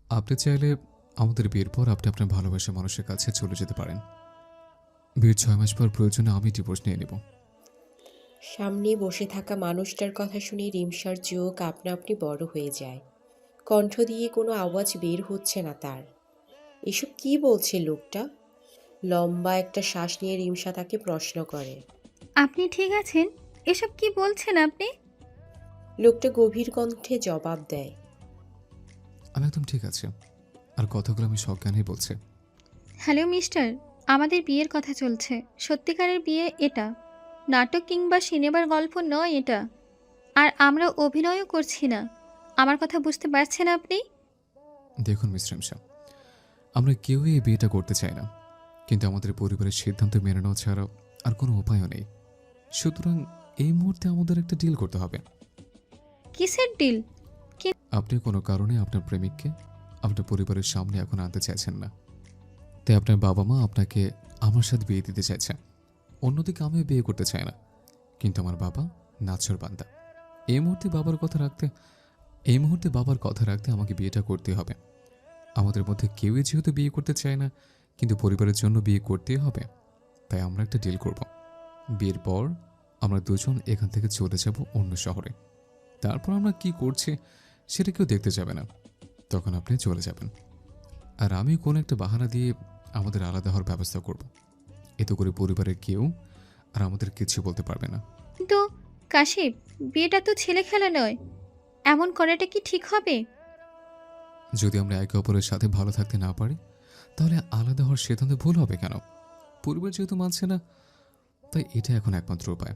আপনি চাইলে আমাদের বিয়ের পর আপনি আপনার ভালোবাসার মানুষের কাছে চলে যেতে পারেন। বিয়ের 6 মাস পর প্রয়োজনে আমি ডিভোর্স নিয়ে নেব। সামনে বসে থাকা মানুষটার কথা শুনে রিমসার চোখ আপনা আপনি বড় হয়ে যায়। কণ্ঠ দিয়ে কোনো আওয়াজ বের হচ্ছে না তার। এসব কি বলছে লোকটা? লম্বা একটা শ্বাস নিয়ে রিমসা তাকে প্রশ্ন করে। আপনি ঠিক আছেন? এসব কি বলছেন আপনি? লোকটা গভীর কণ্ঠে জবাব দেয়। আমি একদম ঠিক আছে, আর কথাগুলো আমি সজ্ঞানেই বলছি। হ্যালো মিস্টার, আমাদের বিয়ের কথা চলছে। সত্যিকারের বিয়ে এটা। নাটক কিংবা সিনেমার গল্প নয় এটা। আর আমরা অভিনয়ও করছি না। আমার কথা বুঝতে পারছেন আপনি? দেখুন মিস রিমসা, আমরা কেউই এই বিয়েটা করতে চাই না, কিন্তু আমাদের পরিবারের সিদ্ধান্ত মেনে নেওয়া ছাড়া আর কোনো উপায়ও নেই। সুতরাং এই মুহূর্তে আমাদের একটা ডিল করতে হবে। কিসের ডিল? আপনি কোনো কারণে আপনার প্রেমিককে আপনার পরিবারের সামনে এখন আনতে চাইছেন না, তাই আপনার বাবা মা আপনাকে আমার সাথে বিয়ে দিতে চাইছে। অন্যদিকে আমিও বিয়ে করতে চাই না, কিন্তু আমার বাবা নাছোড়বান্দা। এই মুহূর্তে বাবার কথা রাখতে আমাকে বিয়েটা করতে হবে। আমাদের মধ্যে কেউই যেহেতু বিয়ে করতে চায় না, কিন্তু পরিবারের জন্য বিয়ে করতেই হবে, তাই আমরা একটা ডিল করব। বিয়ের পর আমরা দুজন এখান থেকে চলে যাব অন্য শহরে। তারপর আমরা কি করছি সেটা কেউ দেখতে যাবে না, তখন আপনি চলে যাবেন। আর আমি কোনো একটা বাহানা দিয়ে আমাদের আলাদা হওয়ার ব্যবস্থা করব। এতে করে পরিবারের কেউ আর আমাদের কিছু বলতে পারবে না। কিন্তু কাশিপ, বিয়েটা তো ছেলে খেলা নয়। এমন করাটা কি ঠিক হবে? যদি আমরা একে অপরের সাথে ভালো থাকতে না পারি, তাহলে আলাদা হওয়ার সিদ্ধান্ত ভুল হবে কেন? পরিবার যেহেতু মানছে না, তাই এটা এখন একমাত্র উপায়।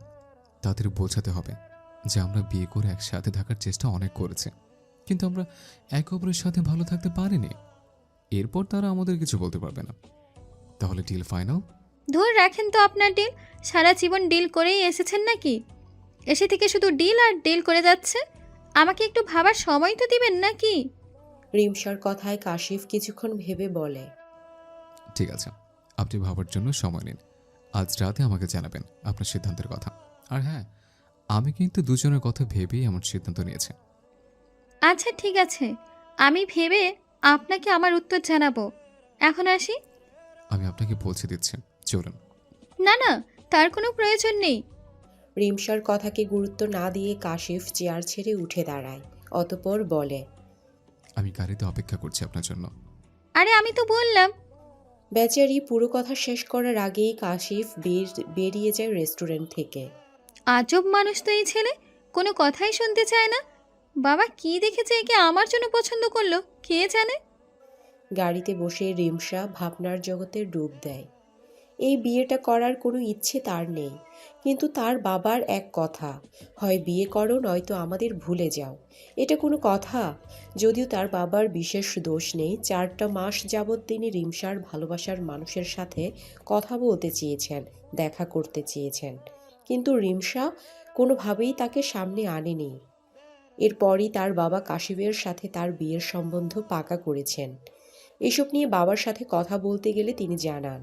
তাদের বোঝাতে হবে যে আমরা বিয়ে করে একসাথে থাকার চেষ্টা অনেক করেছি, কিন্তু আমরা একে অপরের সাথে ভালো থাকতে পারিনি। এরপর তারা আমাদের কিছু বলতে পারবে না। তাহলে ডিল ফাইনাল। ধরে রাখেন তো আপনার ডিল। সারা জীবন ডিল করেই এসেছেন নাকি? এসে থেকে শুধু ডিল আর ডিল করে যাচ্ছে। আমাকে একটু ভাবার সময় তো দিবেন নাকি? রিমসার কথায় কাশিফ কিছুক্ষণ ভেবে বলে। ঠিক আছে, আপনি ভাবার জন্য সময় নিন। আজ রাতে আমাকে জানাবেন আপনার সিদ্ধান্তের কথা। আর হ্যাঁ, আমি কিন্তু দুজনের কথা ভেবেই এমন সিদ্ধান্ত নিয়েছি। আচ্ছা ঠিক আছে, আমি ভেবে আপনাকে আমার উত্তর জানাবো। এখন আসি। আমি আপনাকে পৌঁছে দিচ্ছি, চলুন। না না, তার কোনো প্রয়োজন নেই। রিমসার কথাকে গুরুত্ব না দিয়ে কাশিফ চেয়ার ছেড়ে উঠে দাঁড়ায়। অতঃপর বলে। আমি গাড়িতে অপেক্ষা করছি আপনার জন্য। আরে আমি তো বললাম। বেচারি পুরো কথা শেষ করার আগেই কাশিফ বেরিয়ে যায় রেস্টুরেন্ট থেকে। আজব মানুষ তো এই ছেলে, কোনো কথাই শুনতে চায় না। বাবা কি দেখেছে একে আমার জন্য পছন্দ করলো কে জানে। গাড়িতে বসে রিমসা ভাবনার জগতে ডুব দেয়। এই বিয়েটা করার কোনো ইচ্ছে তার নেই, কিন্তু তার বাবার এক কথা, হয় বিয়ে করো নয়তো আমাদের ভুলে যাও। এটা কোনো কথা? যদিও তার বাবার বিশেষ দোষ নেই, 4টা মাস যাবৎ তিনি রিমসার ভালোবাসার মানুষের সাথে কথা বলতে চেয়েছেন, দেখা করতে চেয়েছেন, কিন্তু রিমসা কোনোভাবেই তাকে সামনে আনেনি। এরপরই তার বাবা কাশিফের সাথে তার বিয়ের সম্বন্ধ পাকা করেছেন। এসব নিয়ে বাবার সাথে কথা বলতে গেলে তিনি জানান।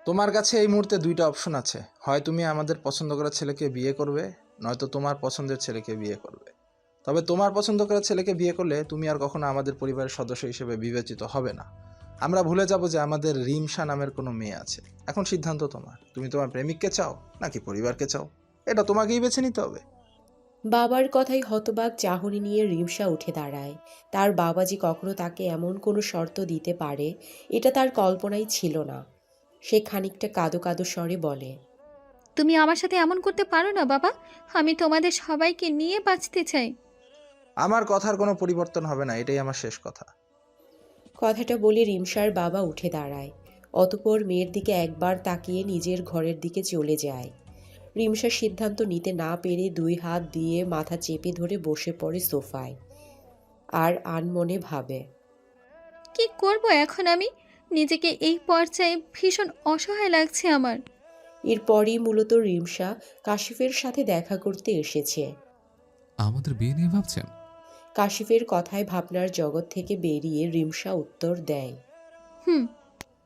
তোমার কাছে এই মুহূর্তে দুইটা অপশন আছে, হয় তুমি আমাদের পছন্দ করা ছেলেকে বিয়ে করবে, নয়তো তোমার পছন্দের ছেলেকে বিয়ে করবে। তবে তোমার পছন্দ করা ছেলেকে বিয়ে করলে তুমি আর কখনো আমাদের পরিবারের সদস্য হিসেবে বিবেচিত হবে না। আমরা ভুলে যাব যে আমাদের রিমসা নামের কোনো মেয়ে আছে। এখন সিদ্ধান্ত তোমার, তুমি তোমার প্রেমিককে চাও নাকি পরিবারকে চাও, এটা তোমাকেই বেছে নিতে হবে। বাবার কথায় হতবাক চাহনি নিয়ে রিমসা উঠে দাঁড়ায়। তার বাবা যে কখনো তাকে এমন কোনো শর্ত দিতে পারে, এটা তার কল্পনাই ছিল না। সে খানিকটা কাঁদো কাঁদো স্বরে বলে। তুমি আমার সাথে এমন করতে পারো না বাবা। আমি তোমাদের সবাইকে নিয়ে বাঁচতে চাই। আমার কথার কোনো পরিবর্তন হবে না, এটাই আমার শেষ কথা। কথাটা বলে রিমসার বাবা উঠে দাঁড়ায়। অতঃপর মেয়ের দিকে একবার তাকিয়ে নিজের ঘরের দিকে চলে যায়। রিমসা সিদ্ধান্ত নিতে না পেরে 2 হাত দিয়ে মাথা চেপে ধরে বসে পড়ে সোফায়, আর আনমনে ভাবে। কি করব এখন আমি? নিজেকে এই পর্যায়ে ভীষণ অসহায় লাগছে আমার। এরপরই মূলত রিমসা কাশিফের সাথে দেখা করতে এসেছে। আমাদের বিয়ে নিয়ে ভাবছেন? কাশিফের কথায় ভাবনার জগৎ থেকে বেরিয়ে রিমসা উত্তর দেয়। হুম।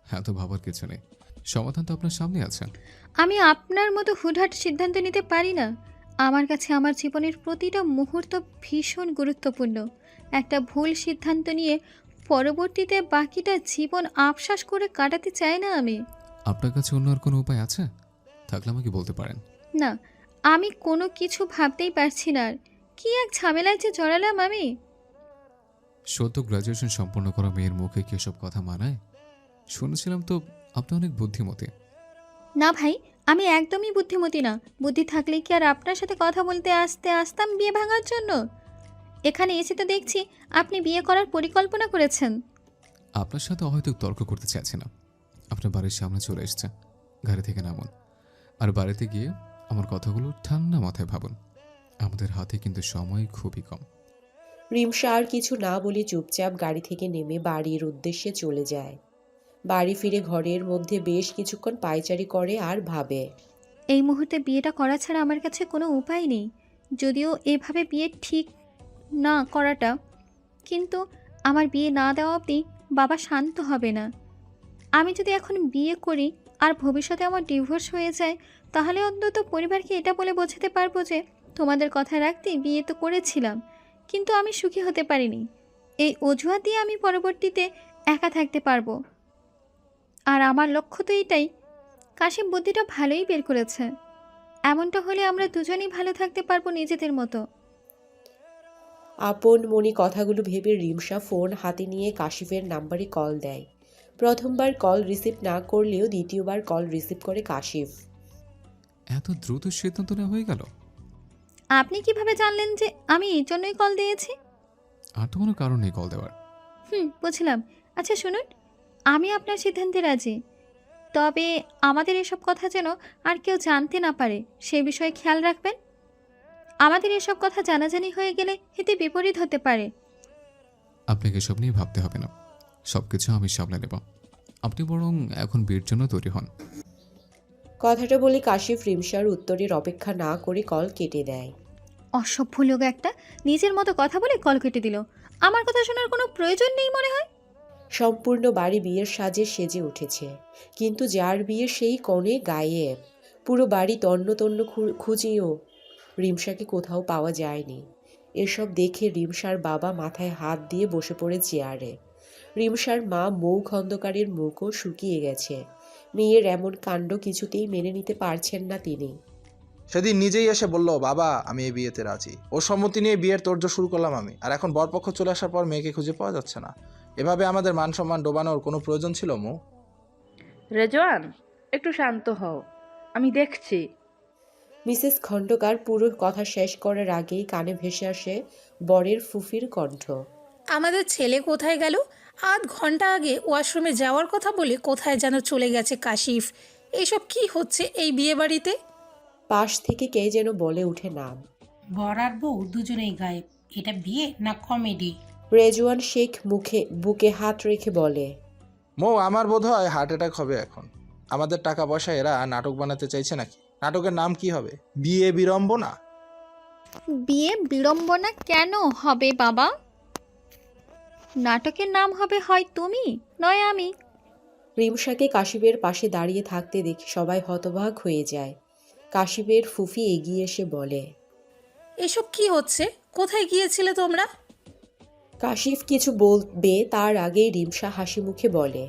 হ্যাঁ, তো ভাবার কিছু নেই, সমাধান তো আপনার সামনে আছে। আমি আপনার মতো হুটহাট সিদ্ধান্ত নিতে পারি না। আমার কাছে আমার জীবনের প্রতিটা মুহূর্ত ভীষণ গুরুত্বপূর্ণ। একটা ভুল সিদ্ধান্ত নিয়ে পরবর্তীতে বাকিটা জীবন আফসোস করে কাটাতে চাই না আমি। আপনার কাছে অন্য আর কোনো উপায় আছে? থাকলে আমাকে বলতে পারেন। না, আমি কোনো কিছু ভাবতেই পারছি না আর। কি এক ঝামেলায় যে জড়ালাম আমি। সদ্য গ্র্যাজুয়েশন সম্পন্ন করা মেয়ের মুখে কি এসব কথা মানায়? শুনেছিলাম তো আপনি অনেক বুদ্ধিমতী। না ভাই, আমি একদমই বুদ্ধিমতী না। বুদ্ধি থাকলে কি আর আপনার সাথে কথা বলতে আসতাম বিয়ে ভাঙার জন্য? এখানে এসে তো দেখছি আপনি বিয়ে করার পরিকল্পনা করেছেন। আপনার সাথে হয়তো তর্ক করতে চাইছি না। আপনার বাড়ির সামনে চলে এসছে, গাড়ি থেকে নামুন। আর বাড়িতে গিয়ে আমার কথাগুলো ঠান্ডা মাথায় ভাবুন। আমাদের হাতে কিন্তু সময় খুবই কম। রিমসা আর কিছু না বলে চুপচাপ গাড়ি থেকে নেমে বাড়ির উদ্দেশ্যে চলে যায়। বাড়ি ফিরে ঘরের মধ্যে বেশ কিছুক্ষণ পায়চারি করে আর ভাবে। এই মুহূর্তে বিয়েটা করা ছাড়া আমার কাছে কোনো উপায় নেই। যদিও এভাবে বিয়ে ঠিক না করাটা, কিন্তু আমার বিয়ে না দেওয়া অবধি বাবা শান্ত হবে না। আমি যদি এখন বিয়ে করি আর ভবিষ্যতে আমার ডিভোর্স হয়ে যায়, তাহলে অন্তত পরিবারকে এটা বলে বোঝাতে পারবো যে তোমাদের কথা রাখতেই বিয়ে তো করেছিলাম, কিন্তু আমি সুখী হতে পারিনি। এই অজুহাত দিয়ে আমি পরবর্তীতে একা থাকতে পারবো। আর আমার লক্ষ্য তো এটাই। কাশিম বুদ্ধিটা ভালোই বের করেছে। এমনটা হলে আমরা দুজনেই ভালো থাকতে পারবো নিজেদের মতো। আপন মনে কথাগুলো ভেবে রিমসা ফোন হাতে নিয়ে কাশিফের নাম্বারে কল দেয়। প্রথমবার কল রিসিভ না করলেও দ্বিতীয়বার কল রিসিভ করে কাশিফ। এত দ্রুত সিদ্ধান্ত নেওয়া হয়ে গেল? আপনি কিভাবে জানলেন যে আমি এই জন্যই কল দিয়েছি? আর তো কোনো কারণ নেই কল দেওয়ার। বুঝলাম। আচ্ছা শুনুন, আমি আপনার সিদ্ধান্তে রাজি। তবে আমাদের এসব কথা যেন আর কেউ জানতে না পারে সে বিষয়ে খেয়াল রাখবেন। আমাদের এসব কথা জানাজানি হয়ে গেলে এতে বিপরীত হতে পারে। আপনাকে এসব নিয়ে ভাবতে হবে না, সব কিছু আমি সামলে নেব। আপনি বরং এখন বিয়ের জন্য তৈরি হন। কথাটা বলে কাশিফ রিমসার উত্তরের অপেক্ষা না করে কল কেটে দেয়। অসভ্য লোক একটা, নিজের মতো কথা বলে কল কেটে দিল। আমার কথা শোনার কোনো প্রয়োজন নেই মনে হয়। সম্পূর্ণ বাড়ি বিয়ের সাজে সেজে উঠেছে, কিন্তু যার বিয়ে সেই কোণে গায়েব। পুরো বাড়ি তন্ন তন্ন খুঁজেও রিমসাকে কোথাও পাওয়া যায়নি। এসব দেখে রিমসার বাবা মাথায় হাত দিয়ে বসে পড়ে চেয়ারে। রিমসার মা মৌ খন্দকারের মুখও শুকিয়ে গেছে। মেয়ের এমন কাণ্ড কিছুতেই মেনে নিতে পারছেন না তিনি। সেদিন নিজেই এসে বলল, বাবা আমি এই বিয়েতে রাজি। ওর সম্মতি নিয়ে বিয়ের তোড়জোড় শুরু করলাম আমি, আর এখন বরপক্ষ চলে আসার পর মেয়েকে খুঁজে পাওয়া যাচ্ছে না। এভাবে আমাদের মান সম্মান ডোবানোর কোনো প্রয়োজন ছিল মৌ? রেজওয়ান, একটু শান্ত হও, আমি দেখছি। মিসেস খন্দকার পুরো কথা শেষ করার আগেই কানে ভেসে আসে বরের ফুফির কণ্ঠ। আমাদের ছেলে কোথায় গেল? আধ ঘন্টা আগে ওয়াশরুমে যাওয়ার কথা বলে কোথায় যেন চলে গেছে কাশিফ। এইসব কি হচ্ছে এই বিয়ে বাড়িতে? পাশ থেকে কে যেন বলে উঠে নাম। বর আর বউ দুজনেই গায়েব। এটা বিয়ে না কমেডি? রেজওয়ান শেখ বুকে হাত রেখে বলে, মৌ আমার বোধ হয় হার্ট অ্যাটাক হবে এখন। আমাদের টাকা পয়সা এরা নাটক বানাতে চাইছে নাকি? নাটকের নাম কি হবে? বিয়ে বিড়ম্বনা? বিয়ে বিড়ম্বনা কেন হবে বাবা? নাটকের নাম হবে হয় তুমি নয় আমি। রিমসাকে কাশিফের পাশে দাঁড়িয়ে থাকতে দেখে সবাই হতবাক হয়ে যায়। কাশিফের ফুফি এগিয়ে এসে বলে, এসব কি হচ্ছে? কোথায় গিয়েছিলে তোমরা? কাশিফ কিছু বলবে তার আগেই রিমসা হাসি মুখে বলে,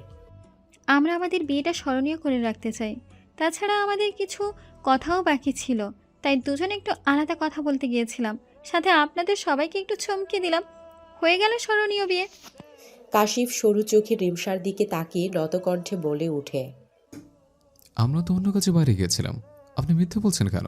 আমরা আমাদের বিয়েটা স্মরণীয় করে রাখতে চাই। তাছাড়া আমাদের কিছু কথাও বাকি ছিল, তাই দুজনে একটু আলাদা কথা বলতে গিয়েছিলাম। সাথে আপনাদের সবাইকে একটু চমকে দিলাম। হয়ে গেল স্মরণীয় বিয়ে। কাশিফ সরু চোখে রিমসার দিকে তাকিয়ে নতকণ্ঠে বলে উঠে, আমরা তো অন্য কাছে বাইরে গিয়েছিলাম, আপনি মিথ্যে বলছেন কেন?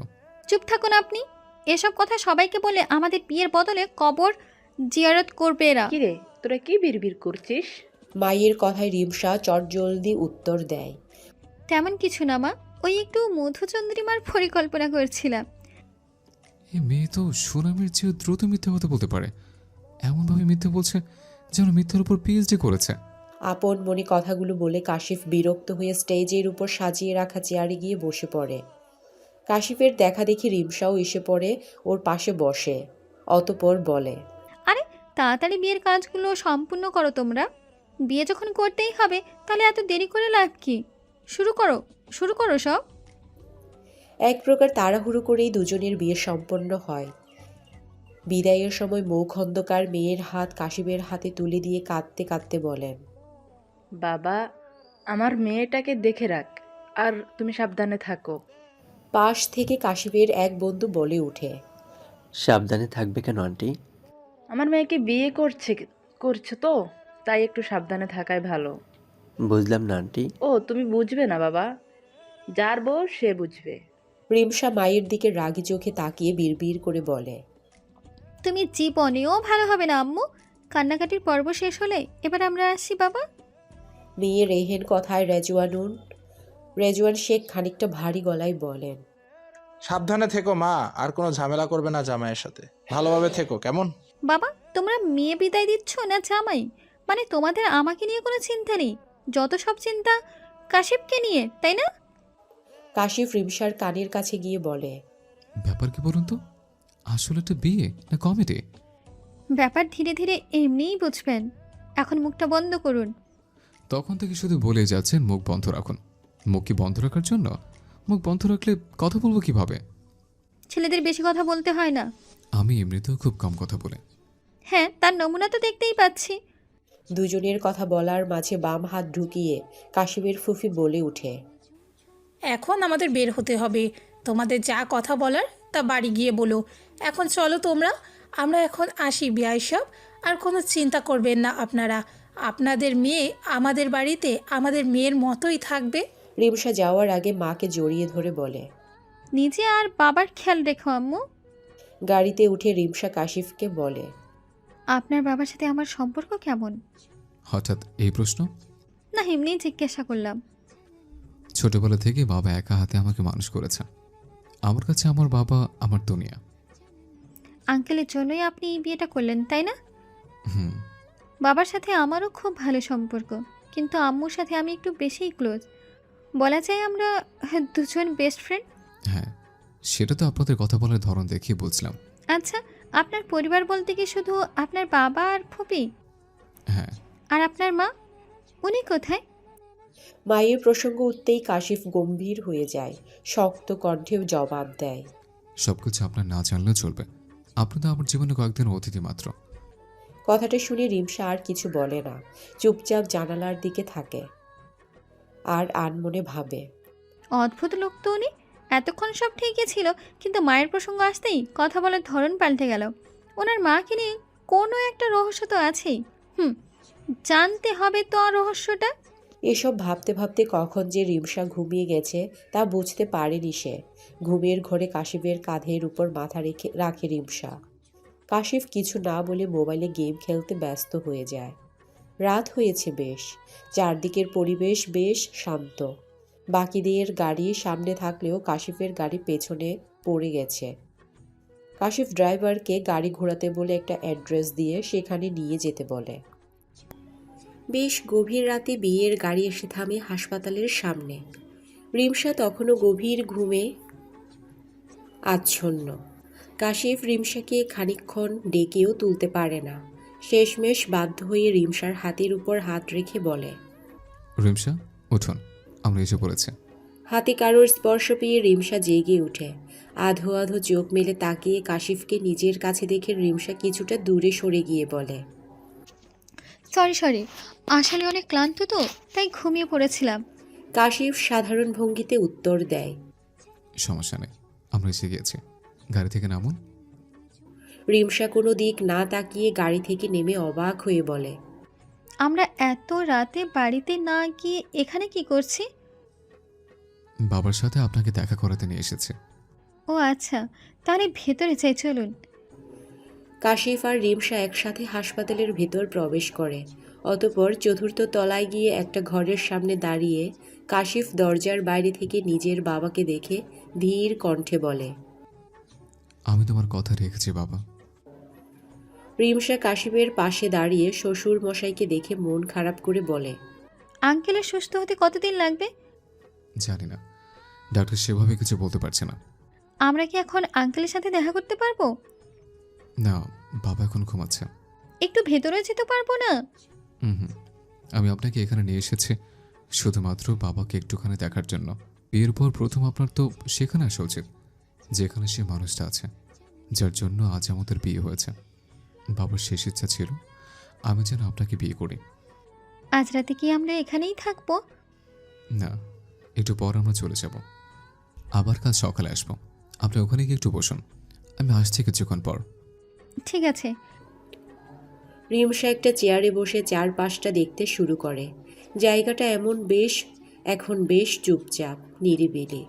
চুপ থাকুন আপনি। এসব কথা সবাইকে বলে আমাদের বিয়ের বদলে কবর জিয়ারত করবে এরা। কি রে, তোরা কি বিড়বিড় করছিস? মায়ের কথায় রিমসা চটজলদি উত্তর দেয়, তেমন কিছু না মা, ওই একটু মধুচন্দ্রিমার পরিকল্পনা করছিলাম। এই মেয়ে তো সুনামের চেয়েও দ্রুত মিথ্যে কথা বলতে পারে। এমনভাবে মিথ্যে বলছে যেন মিথ্যের উপর পিএইচডি করেছে। আপন মনে কথাগুলো বলে কাশিফ বিরক্ত হয়ে স্টেজের উপর সাজিয়ে রাখা চেয়ারে গিয়ে বসে পড়ে। কাশিফের দেখা দেখি রিমসাও এসে পড়ে ওর পাশে বসে। অতঃপর বলে, আরে তাড়াতাড়ি বিয়ের কাজগুলো সম্পূর্ণ করো তোমরা। বিয়ে যখন করতেই হবে তাহলে এত দেরি করে লাভ কি? শুরু করো সব। এক প্রকার তাড়াহুড়ো করেই দুজনের বিয়ে সম্পন্ন হয়। বিদায়ের সময় মৌ খন্দকার মেয়ের হাত কাশিফের হাতে তুলে দিয়ে কাঁদতে কাঁদতে বলেন, বাবা, আমার মেয়েটাকে দেখে রাখ, আর তুমি সাবধানে থাকো। পাশ থেকে কাশিফের এক বন্ধু বলে ওঠে, সাবধানে থাকবে কেন আন্টি? আমার মেয়েকে বিয়ে করছে তো, তাই একটু সাবধানে থাকাই ভালো। বুঝলাম না আন্টি। ও, তুমি বুঝবে না বাবা, যার বউ সে বুঝবে। রিমসা মায়ের দিকে রাগী চোখে তাকিয়ে বিড়বিড় করে বলে, তুমি জীবনেও ভালো হবে না আম্মু। কান্নাকাটির পর্ব শেষ হলে এবার আমরা আসি বাবা। মেয়ে রেহেন কথায় রেজওয়ান শেখ খানিকটা ভারী গলায় বলেন, সাবধানে থেকো মা, আর কোনো ঝামেলা করবে না জামাইয়ের সাথে, ভালোভাবে থেকো কেমন? বাবা, তোমরা মেয়ে বিদায় দিচ্ছ না জামাই? মানে তোমাদের আমাকে নিয়ে কোনো চিন্তা নেই, যত সব চিন্তা কাশিফকে নিয়ে, তাই না? কাশিফ রিমসার কানের কাছে গিয়ে বলে, ব্যাপার কি বলুন তো? আসলে একটা বিয়ে না কমেডি? ব্যাপার ধীরে ধীরে এমনিই বুঝবেন, এখন মুখটা বন্ধ করুন। তখন থেকে শুধু বলে যাচ্ছেন মুখ বন্ধ রাখুন। মুখ কি বন্ধ রাখার জন্য? মুখ বন্ধ রাখলে কথা বলবো কিভাবে? ছেলেদের বেশি কথা বলতে হয় না। আমি এমনিতেও খুব কম কথা বলি। হ্যাঁ, তার নমুনা তো দেখতেই পাচ্ছি। দুজনের কথা বলার মাঝে বাম হাত ঢুকিয়ে কাশিফের ফুফি বলে উঠে, এখন আমাদের বের হতে হবে। তোমাদের যা কথা বলার তা বাড়ি গিয়ে বলো। এখন চলো তোমরা, আমরা এখন আসি বিয়াই সব। আর কোনো চিন্তা করবেন না আপনারা, আপনাদের মেয়ে আমাদের বাড়িতে আমাদের মেয়ের মতোই থাকবে। রিমসা যাওয়ার আগে মাকে জড়িয়ে ধরে বলে, নিজে আর বাবার খেয়াল রেখো আম্মু। গাড়িতে উঠে রিমসা কাশিফকে বলে, আপনার বাবার সাথে আমার সম্পর্ক কেমন? হঠাৎ এই প্রশ্ন? না, এমনিই জিজ্ঞাসা করলাম। ছোটবেলা থেকে বাবা একা হাতে আমাকে মানুষ করেছে। আমার কাছে আমার বাবা আমার দুনিয়া। আঙ্কেলের জন্যই আপনি এই বিয়েটা করলেন, তাই না? হুম। বাবার সাথে আমারও খুব ভালো সম্পর্ক, কিন্তু আম্মুর সাথে আমি একটু বেশিই ক্লোজ। বলা যায় আমরা দুজন বেস্ট ফ্রেন্ড। হ্যাঁ, সেটা তো আপনাদের কথা বলার ধরন দেখিয়ে বুঝলাম। আচ্ছা, আপনার পরিবার বলতে কি শুধু আপনার বাবা আর ফুপি? হ্যাঁ। আর আপনার মা, উনি কোথায়? মায়ের প্রসঙ্গ উঠতেই কাশিফ গম্ভীর হয়ে যায়, শক্ত কণ্ঠে জবাব দেয়, সবকিছু আপনার না জানলেও চলবে। আপনি তো আমার জীবনে কয়েকদিন অতিথি মাত্র। কথাটা শুনে রিমসা আর কিছু বলে না, চুপচাপ জানালার দিকে থাকে আর আনমনে ভাবে, অদ্ভুত লোক তো উনি। এতক্ষণ সব ঠিকই ছিল, কিন্তু মায়ের প্রসঙ্গ আসতেই কথা বলার ধরন পাল্টে গেল। ওনার মাকে নিয়ে কোনো একটা রহস্য তো আছেই। জানতে হবে তো আর রহস্যটা। এসব ভাবতে ভাবতে কখন যে রিমসা ঘুমিয়ে গেছে তা বুঝতে পারেনি সে। ঘুমের ঘোরে কাশিফের কাঁধের উপর মাথা রাখে রিমসা। কাশিফ কিছু না বলে মোবাইলে গেম খেলতে ব্যস্ত হয়ে যায়। রাত হয়েছে বেশ, চারদিকের পরিবেশ বেশ শান্ত। বাকিদের গাড়ি সামনে থাকলেও কাশিফের গাড়ি পেছনে পড়ে গেছে। কাশিফ ড্রাইভারকে গাড়ি ঘোরাতে বলে একটা অ্যাড্রেস দিয়ে সেখানে নিয়ে যেতে বলে। বেশ গভীর রাতে বিয়ের গাড়ি এসে থামে হাসপাতালের সামনে। রিমসা তখনও গভীর ঘুমে আচ্ছন্ন। কাশিফ রিমসাকে খানিকক্ষণ ডেকেও তুলতে পারে না। শেষমেশ বাধ্য হয়ে রিমসার হাতের উপর হাত রেখে বলে, রিমসা, উঠুন, আমরা এসে পড়েছি। হাতে কারোর স্পর্শ পেয়ে রিমসা জেগে ওঠে। আধো আধো চোখ মেলে তাকিয়ে কাশিফকে নিজের কাছে দেখে রিমসা কিছুটা দূরে সরে গিয়ে বলে, সরি, আসলে অনেক ক্লান্ত তো, তাই ঘুমিয়ে পড়েছিলাম। কাশিফ সাধারণ ভঙ্গিতে উত্তর দেয়। সমস্যা নেই, আমরা এসে গিয়েছি। গাড়ি থেকে নামুন। রিমসা কোনো দিক না তাকিয়ে গাড়ি থেকে নেমে অবাক হয়ে বলে, আমরা এত রাতে বাড়িতে না গিয়ে এখানে কি করছি? বাবার সাথে আপনাকে দেখা করাতে নিয়ে এসেছে। ও আচ্ছা, তাহলে ভেতরে চাই, চলুন। কাশিফ আর রিমসা একসাথে হাসপাতালের ভেতর প্রবেশ করে। অতঃপর চতুর্থ তলায় গিয়ে একটা ঘরের সামনে দাঁড়িয়ে কাশিফ দরজার বাইরে থেকে নিজের বাবাকে দেখে ধীর কণ্ঠে বলে, আমি তোমার কথা রেখেছি বাবা। রিমসা কাশিফের পাশে দাঁড়িয়ে শ্বশুর মশাইকে দেখে মন খারাপ করে বলে, আঙ্কেলের সুস্থ হতে কতদিন লাগবে? জানি না, ডাক্তার সেভাবে কিছু বলতে পারছে না। আমরা কি এখন আঙ্কেলের সাথে দেখা করতে পারবো? না, বাবা এখন ঘুমাচ্ছে। একটু ভেতরে যেতে পারবো না? হুম, আমি আপনাকে এখানে নিয়ে এসেছি শুধুমাত্র বাবাকে একটুখানি দেখার জন্য। বিয়ের পর প্রথম আপনার তো সেখানে আসা উচিত, যেখানে সে মানুষটা আছে। যার জন্য আজ আমাদের বিয়ে হয়েছে। বাবার শেষ ইচ্ছা ছিল আমি যেন আপনাকে বিয়ে করি। আজ রাতে কি আমরা এখানেই থাকবো? না, একটু পর আমরা চলে যাব। আবার কাল সকালে আসবো। আপনি ওখানে গিয়ে একটু বসুন, আমি আসছি কিছুক্ষণ পর। ঠিক আছে। রিমসা একটা চেয়ারে বসে চারপাশটা দেখতে শুরু করে। জায়গাটা এখন বেশ চুপচাপ, নিরিবিলি।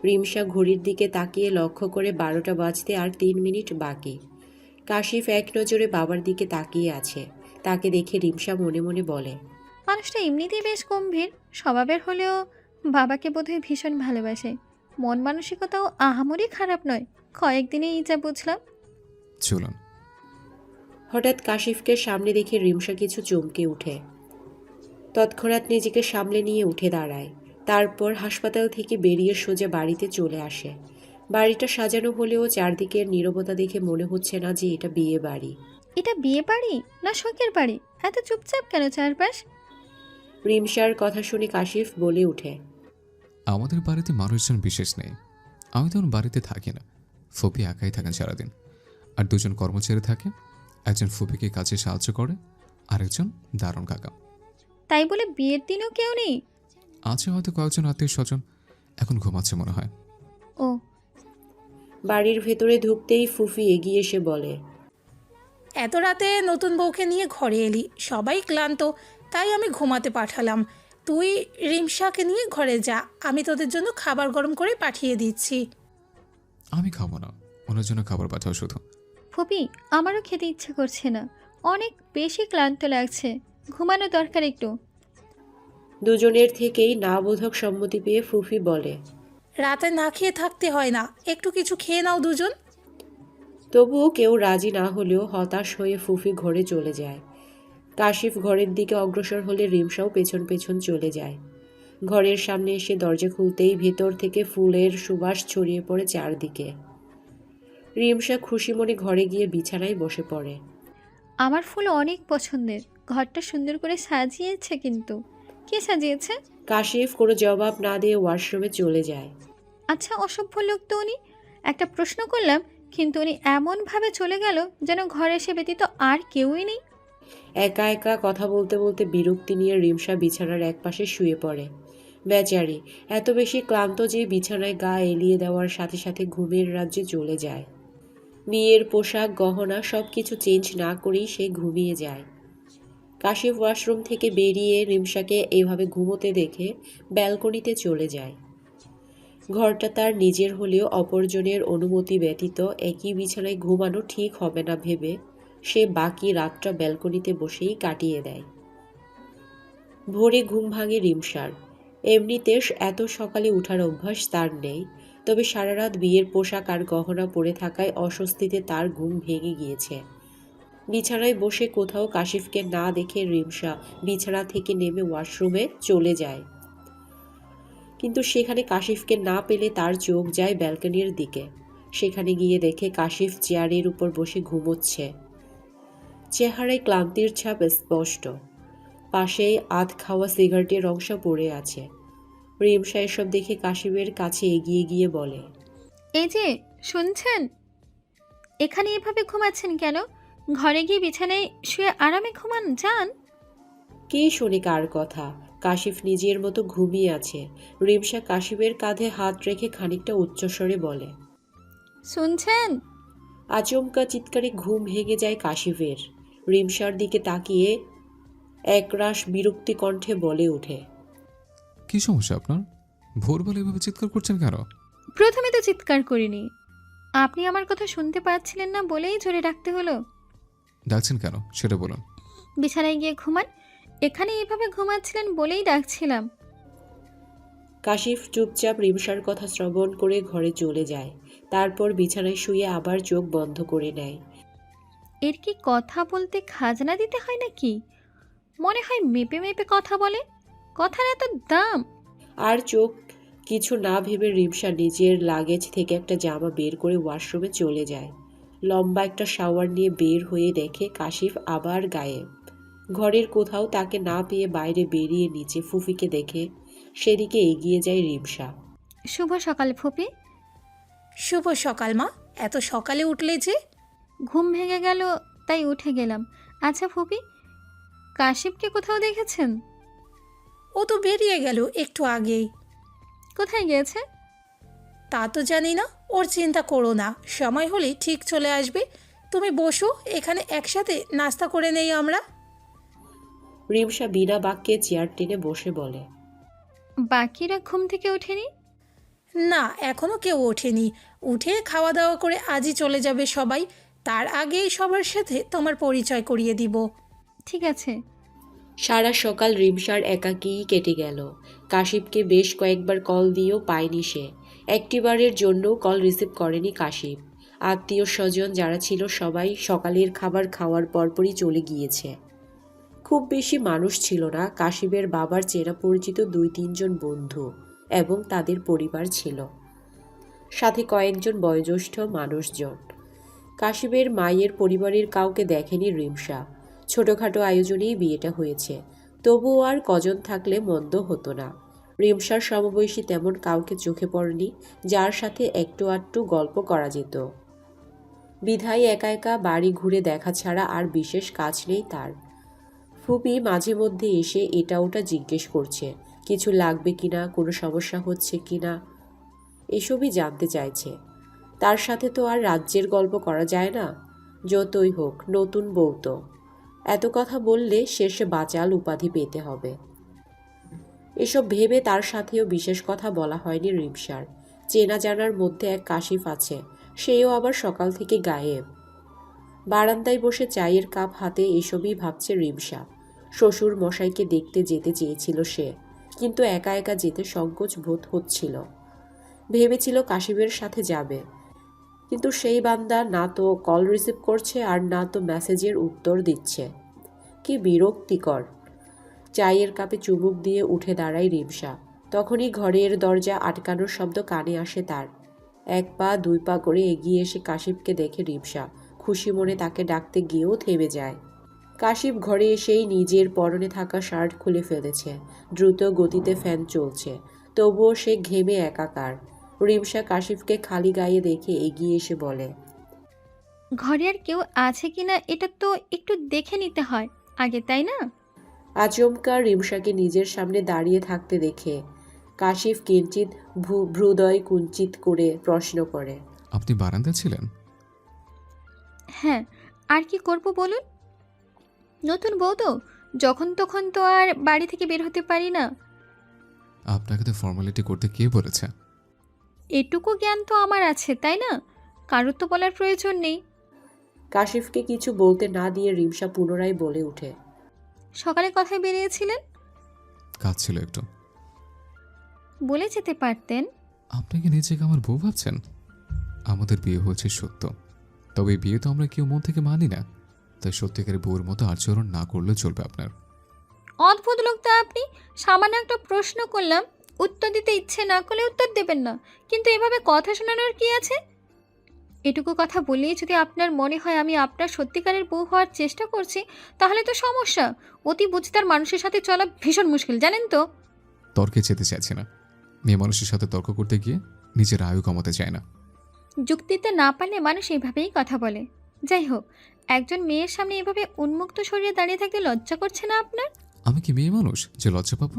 রিমসা ঘড়ির দিকে তাকিয়ে লক্ষ্য করে 12টা বাজতে আর 3 মিনিট বাকি। কাশিফ এক নজরে বাবার দিকে তাকিয়ে আছে। তাকে দেখে রিমসা মনে মনে বলে, মানুষটা এমনিতেই বেশ গম্ভীর স্বভাবের হলেও বাবাকে বোধহয় ভীষণ ভালোবাসে। মন মানসিকতাও আহামরি খারাপ নয়, কয়েকদিনেই যা বুঝলাম। চলুন। হঠাৎ কাশিফকে সামনে দেখে রিমসা কিছু চমকে ওঠে। তৎক্ষণাৎ নিজেকে সামলে নিয়ে উঠে দাঁড়ায়। তারপর হাসপাতাল থেকে বেরিয়ে সোজা বাড়িতে চলে আসে। বাড়িটা সাজানো হলেও চারদিকের নীরবতা দেখে মনে হচ্ছে না যে এটা বিয়ে বাড়ি। এটা বিয়ে বাড়ি না শখের বাড়ি? এত চুপচাপ কেন চারপাশ? রিমসার কথা শুনে কাশিফ বলে ওঠে, আমাদের বাড়িতে মানুষজন বিশেষ নেই। আমি তেমন বাড়িতে থাকি না। ফুপি একাই থাকেন সারাদিন, আর দুজন কর্মচারী থাকে। একজন ফুপিকে কাজে সাহায্য করে, আরেকজন দারুণ কাকা। তাই বলে বিয়ের দিনও কেউ নেই? আছে হয়তো কয়েকজন আত্মীয় স্বজন, এখন ঘুমাচ্ছে মনে হয়। ও, বাড়ির ভেতরে ঢুকতেই ফুফি এগিয়ে এসে বলে, এত রাতে নতুন বউকে নিয়ে ঘরে এলি, সবাই ক্লান্ত, তাই আমি ঘুমাতে পাঠালাম। তুই রিমসাকে নিয়ে ঘরে যা, আমি তোদের জন্য খাবার গরম করে পাঠিয়ে দিচ্ছি। আমি খাবো না, ওনার জন্য খাবার পাঠাও শুধু। ফুপি, আমারও খেতে ইচ্ছে করছে না, অনেক বেশি ক্লান্ত লাগছে, ঘুমানো দরকার একটু। দুজনের থেকেই না বোধক সম্মতি পেয়ে ফুফি বলে, রাতে না খেয়ে থাকতে হয় না, একটু কিছু খেয়ে নাও দুজন। তবুও কেউ রাজি না হলেও হতাশ হয়ে ফুফি ঘরে চলে যায়। কাশিফ ঘরের দিকে অগ্রসর হলে রিমসাও পেছন পেছন চলে যায়। ঘরের সামনে এসে দরজা খুলতেই ভেতর থেকে ফুলের সুবাস ছড়িয়ে পড়ে চারদিকে। রিমসা খুশি মনে ঘরে গিয়ে বিছানায় বসে পড়ে। আমার ফুল অনেক পছন্দের, ঘরটা সুন্দর করে সাজিয়েছে। কিন্তু কে সাজিয়েছে? কাশিফ কোনো জবাব না দিয়ে ওয়াশরুমে চলে যায়। আচ্ছা, অসভ্য লোক তো উনি। একটা প্রশ্ন করলাম, কিন্তু উনি এমনভাবে চলে গেল যেন ঘরে এসে ব্যতীত আর কেউই নেই। একা একা কথা বলতে বলতে বিরক্তি নিয়ে রিমসা বিছানার একপাশে শুয়ে পড়ে। বেচারি এত বেশি ক্লান্ত যে বিছানায় গা এলিয়ে দেওয়ার সাথে সাথে ঘুমের রাজ্যে চলে যায়। বিয়ের পোশাক গহনা সব কিছু চেঞ্জ না করেই সে ঘুমিয়ে যায়। কাশিফ ওয়াশরুম থেকে বেরিয়ে রিমসাকে এভাবে ঘুমোতে দেখে ব্যালকনিতে চলে যায়। ঘরটা তার নিজের হলেও অপরজনের অনুমতি ব্যতীত একই বিছানায় ঘুমানো ঠিক হবে না ভেবে সে বাকি রাতটা ব্যালকনিতে বসেই কাটিয়ে দেয়। ভোরে ঘুম ভাঙে রিমসার। এমনিতে এত সকালে ওঠার অভ্যাস তার নেই, তবে সারা রাত বিয়ের পোশাক আর গহনা পরে থাকায় অস্বস্তিতে তার ঘুম ভেঙে গিয়েছে। বিছানায় বসে কোথাও কাশিফকে না দেখে রিমসা বিছানা থেকে নেমে ওয়াশরুমে চলে যায়। কিন্তু সেখানে কাশিফকে না পেলে তার চোখ যায় ব্যালকনির দিকে। সেখানে গিয়ে দেখে কাশিফ চেয়ারের উপর বসে ঘুমোচ্ছে। চেহারায় ক্লান্তির ছাপ স্পষ্ট। পাশেই আধ খাওয়া সিগারেটের অংশ পড়ে আছে। রিমসা এসব দেখে কাশিফের কাছে এগিয়ে গিয়ে বলে, এই যে, শুনছেন? এখানে এভাবে ঘুমাচ্ছেন কেন? ঘরে গিয়ে বিছানায় শুয়ে আরামে ঘুমান যান। কে শোনে কার কথা? কাশিফ নিজের মতো ঘুমিয়ে আছে। রিমসা কাশিফের কাঁধে হাত রেখে খানিকটা উচ্চস্বরে বলে। শুনছেন? আচমকা চিৎকারে ঘুম ভেঙে যায় কাশিফের। রিমসার দিকে তাকিয়ে একরাশ বিরক্তি কণ্ঠে বলে ওঠে, কি সমস্যা আপনার? ভোরবেলা এভাবে চিৎকার করছেন কেন? প্রথমে তো চিৎকার করিনি, আপনি আমার কথা শুনতে পাচ্ছিলেন না বলেই জোরে ডাকতে হলো। ডাকছেন কেন সেটা বলুন। বিছানায় গিয়ে ঘুমান, এখানে এভাবে ঘুমাচ্ছিলেন বলেই ডাকছিলাম। কাশিফ চুপচাপ রিমসার কথা শ্রবণ করে ঘরে চলে যায়। তারপর বিছানায় শুয়ে আবার চোখ বন্ধ করে নেয়। এর কি কথা বলতে খাজনা দিতে হয় নাকি? মনে হয় মেপে মেপে কথা বলে, কথার এত দাম। আর চোখ কিছু না ভেবে রিমসা নিজের লাগেজ থেকে একটা জামা বের করে ওয়াশরুমে চলে যায়। লম্বা একটা শাওয়ার নিয়ে বের হয়ে দেখে কাশিফ আবার গায়েব। ঘরের কোথাও তাকে না পেয়ে বাইরে বেরিয়ে নিচে ফুফিকে দেখে সেদিকে এগিয়ে যায় রিমসা। শুভ সকাল ফুপি। শুভ সকাল মা। এত সকালে উঠলে যে? ঘুম ভেঙে গেল তাই উঠে গেলাম। আচ্ছা ফুপি, কাশিপকে কোথাও দেখেছেন? ও তো বেরিয়ে গেল একটু আগেই। কোথায় গিয়েছে? তা তো জানি না, ওর চিন্তা করো না, সময় হলে ঠিক চলে আসবে। তুমি বসো, এখানে একসাথে নাস্তা করে নেই আমরা। রিমসা বিনা বাক্যে চেয়ার টেনে বসে বলে। বাকিরা ঘুম থেকে ওঠেনি? না, এখনো কেউ ওঠেনি। উঠে খাওয়া দাওয়া করে আজই চলে যাবে সবাই। তার আগেই সবার সাথে তোমার পরিচয় করিয়ে দিব। ঠিক আছে। সারা সকাল রিমসার একাকীই কেটে গেল। কাশিপকে বেশ কয়েকবার কল দিয়েও পায়নি সে। একটিবারের জন্য কল রিসিভ করেনি কাশিপ। আত্মীয় স্বজন যারা ছিল সবাই সকালের খাবার খাওয়ার পরপরই চলে গিয়েছে। খুব বেশি মানুষ ছিল না। কাশিপের বাবার চেনা পরিচিত 2-3 জন বন্ধু এবং তাদের পরিবার ছিল, সাথে কয়েকজন বয়োজ্যেষ্ঠ মানুষজন। কাশিপের মায়ের পরিবারের কাউকে দেখেনি রিমসা। ছোটোখাটো আয়োজনেই বিয়েটা হয়েছে, তবুও আর কজন থাকলে মন্দ হতো না। রিমসার সমবয়সী তেমন কাউকে চোখে পড়েনি যার সাথে একটু আধটু গল্প করা যেত। বিধায় একা একা বাড়ি ঘুরে দেখা ছাড়া আর বিশেষ কাজ নেই তার। ফুপি মাঝে মধ্যে এসে এটা ওটা জিজ্ঞেস করছে, কিছু লাগবে কিনা, কোনো সমস্যা হচ্ছে কিনা, এসবই জানতে চাইছে। তার সাথে তো আর রাজ্যের গল্প করা যায় না। যতই হোক নতুন বউ তো, এত কথা বললে শেষে বাচাল উপাধি পেতে হবে। এসব ভেবে তার সাথেও বিশেষ কথা বলা হয়নি রিমসার। চেনা জানার মধ্যে এক কাশিফ আছে, সেও আবার সকাল থেকে গায়েব। বারান্দায় বসে চায়ের কাপ হাতে এসবই ভাবছে রিমসা। শ্বশুর মশাইকে দেখতে যেতে চেয়েছিল সে, কিন্তু একা একা যেতে সংকোচ বোধ হচ্ছিল। ভেবেছিল কাশিফের সাথে যাবে, কিন্তু সেই বান্দা না তো কল রিসিভ করছে আর না তো মেসেজের উত্তর দিচ্ছে। কি বিরক্তিকর। চায়ের কাপে চুমুক দিয়ে উঠে দাঁড়ায় রিমসা। তখনই ঘরের দরজা আটকানোর শব্দ কানে আসে তার। 1 পা 2 পা করে এগিয়ে এসে কাশিফকে দেখে রিমসা খুশি মনে তাকে ডাকতে গিয়েও থেমে যায়। কাশিফ ঘরে এসেই নিজের পরনে থাকা শার্ট খুলে ফেলেছে। দ্রুত গতিতে ফ্যান চলছে, তবুও সে ঘেমে একাকার। রিমসা কাশিফকে খালি গায়ে দেখে এগিয়ে এসে বলে, ঘরে আর কেউ আছে কিনা এটা তো একটু দেখে নিতে হয় আগে, তাই না? আচমকা রিমসাকে নিজের সামনে দাঁড়িয়ে থাকতে দেখে কাশিফ কিঞ্চিত ভ্রুদয় কুঞ্চিত করে প্রশ্ন করে, আপনি বারান্দায় ছিলেন? হ্যাঁ, আর কি করব বলুন? নতুন বউ তো, যখন তখন তো আর বাড়ি থেকে বের হতে পারি না। আপনাকে তো ফর্মালিটি করতে কে বলেছে? এটুকু জ্ঞান তো আমার আছে, তাই না? কারোর তো বলার প্রয়োজন নেই। কাশিফকে কিছু বলতে না দিয়ে রিমসা পুনরায় বলে ওঠে, সকালে কথায় বেরিয়েছিলেন, কাজ ছিল একটু। বলে যেতে পারতেন। আপনি কি নিজেকে আমার বউ ভাবছেন? আমাদের বিয়ে হয়েছে সত্য, তবে এই বিয়ে তো আমরা কেউ মন থেকে মানি না, তাই সত্যিকারের বউয়ের মতো আচরণ না করলেও চলবে আপনার। অদ্ভুত লোক তো আপনি। সামান্য একটা প্রশ্ন করলাম, উত্তর দিতে ইচ্ছে না করলে উত্তর দেবেন না, কিন্তু এভাবে কথা শোনানোর কি আছে? এটুকু কথা বলেই যদি আপনার মনে হয় আমি আপনার সত্যিকারের বউ হওয়ার চেষ্টা করছি, তাহলে তো সমস্যা। অতি বুঝতার মানুষের সাথে চলা ভীষণ মুশকিল, জানেন তো। তর্কে যেতে চাইছি না। মেয়ে মানুষের সাথে তর্ক করতে গিয়ে নিজের আয়ু কমাতে চায় না। যুক্তিতে না পারলে মানুষ এভাবেই কথা বলে। যাই হোক, একজন মেয়ের সামনে এভাবে উন্মুক্ত শরীরে দাঁড়িয়ে থাকতে লজ্জা করছে না আপনার? আমি কি মেয়ে মানুষ যে লজ্জা পাবো?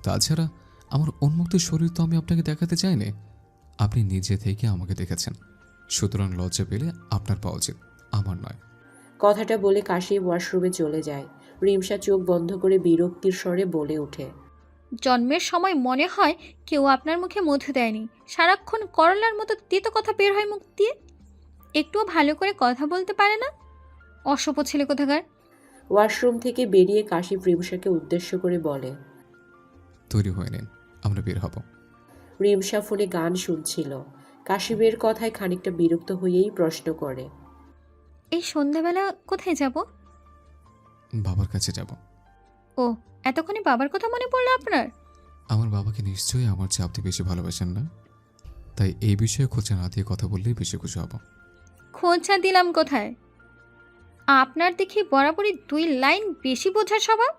তাছাড়া আমার উন্মুক্ত শরীর তো আমি আপনাকে দেখাতে চাইনি। আপনি নিজে থেকে আমাকে দেখেছেন, সুতরাং লজ্জা পেলে আপনার পাওয়া উচিত, আমার নয়। কথাটা বলে কাশিফ ওয়াশরুমে চলে যায়। রিমসা চোখ বন্ধ করে বিরক্তির স্বরে বলে ওঠে, জন্মের সময় মনে হয় কেউ আপনার মুখে মধু দেয়নি। সারাক্ষণ করলার মতো তিতো কথা বের হয় মুখ দিয়ে। একটুও ভালো করে কথা বলতে পারে না, অসভ্য ছেলে কোথাকার। ওয়াশরুম থেকে বেরিয়ে কাশিফ রিমসাকে উদ্দেশ্য করে বলে, তৈরি হয়ে নিন, আমরা বের হব। রিমসা ফোনে গান শুনছিল। কাশিফের কথায় খানিকটা বিরক্ত হয়েই প্রশ্ন করে, এই সন্ধ্যাবেলা কোথায় যাব? বাবার কাছে যাব। ও, এতক্ষণে বাবার কথা মনে পড়লো আপনার? আমার বাবাকে নিশ্চয়ই আমার চেয়ে আপনি বেশি ভালোবাসেন না, তাই এই বিষয়ে খোঁচা না দিয়ে কথা বললেই বেশি খুশি হব। খোঁচা দিলাম কোথায়? আপনার দেখি বরাবরই 2 লাইন বেশি বোঝার স্বভাব।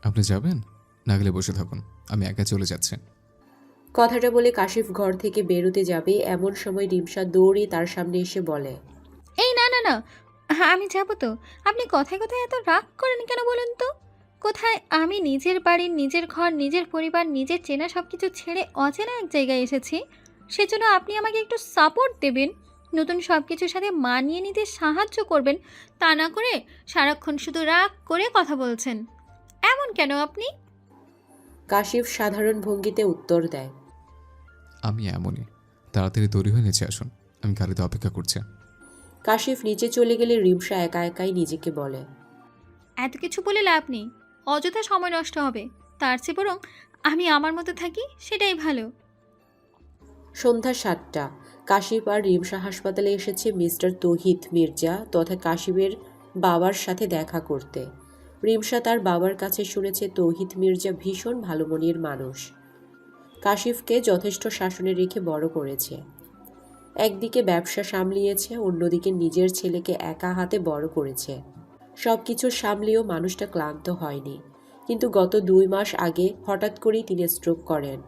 আপনি যাবেন? না গেলে বসে থাকুন, আমি একা চলে যাচ্ছি। কথাটা বলে কাশিফ ঘর থেকে বেরোতে যাবে এমন সময় রিমসা দৌড়ে তার সামনে এসে বলে, এই না না না, হ্যাঁ আমি যাবো তো। আপনি কথায় কথায় এত রাগ করেন কেন বলুন তো? কোথায় আমি নিজের বাড়ি, নিজের ঘর, নিজের পরিবার, নিজের চেনা সব কিছু ছেড়ে অচেনা এক জায়গায় এসেছি, সেজন্য আপনি আমাকে একটু সাপোর্ট দেবেন, নতুন সব কিছুর সাথে মানিয়ে নিতে সাহায্য করবেন, তা না করে সারাক্ষণ শুধু রাগ করে কথা বলছেন। এমন কেন আপনি? কাশিফ সাধারণ ভঙ্গিতে উত্তর দেয়। আমি এমনই। তাড়াতাড়ি তৈরি হয়ে নিচে আসুন, আমি গাড়িতে অপেক্ষা করছি। কাশিফ নিচে চলে গেলে রিমসা একা একাই নিজেকে বলে, এত কিছু বলে লাভ নেই, অযথা সময় নষ্ট হবে। তার চেয়ে বরং আমি আমার মতো থাকি, সেটাই ভালো। সন্ধ্যা ৭টা। কাশিফ আর রিমসা হাসপাতালে এসেছে মিস্টার তৌহিদ মির্জা তথা কাশিফের বাবার সাথে দেখা করতে। রিমসা তার বাবার কাছে শুনেছে তৌহিদ মির্জা ভীষণ ভালো মনের মানুষ, কাশিফকে যথেষ্ট শাসনে রেখে বড় করেছে। একদিকে ব্যবসা সামলিয়েছে, অন্যদিকে নিজের ছেলেকে একা হাতে বড় করেছে। সব কিছু সামলিয়েও মানুষটা ক্লান্ত হয়নি। কিন্তু গত ২ মাস আগে হঠাৎ করেই তিনি স্ট্রোক করেন।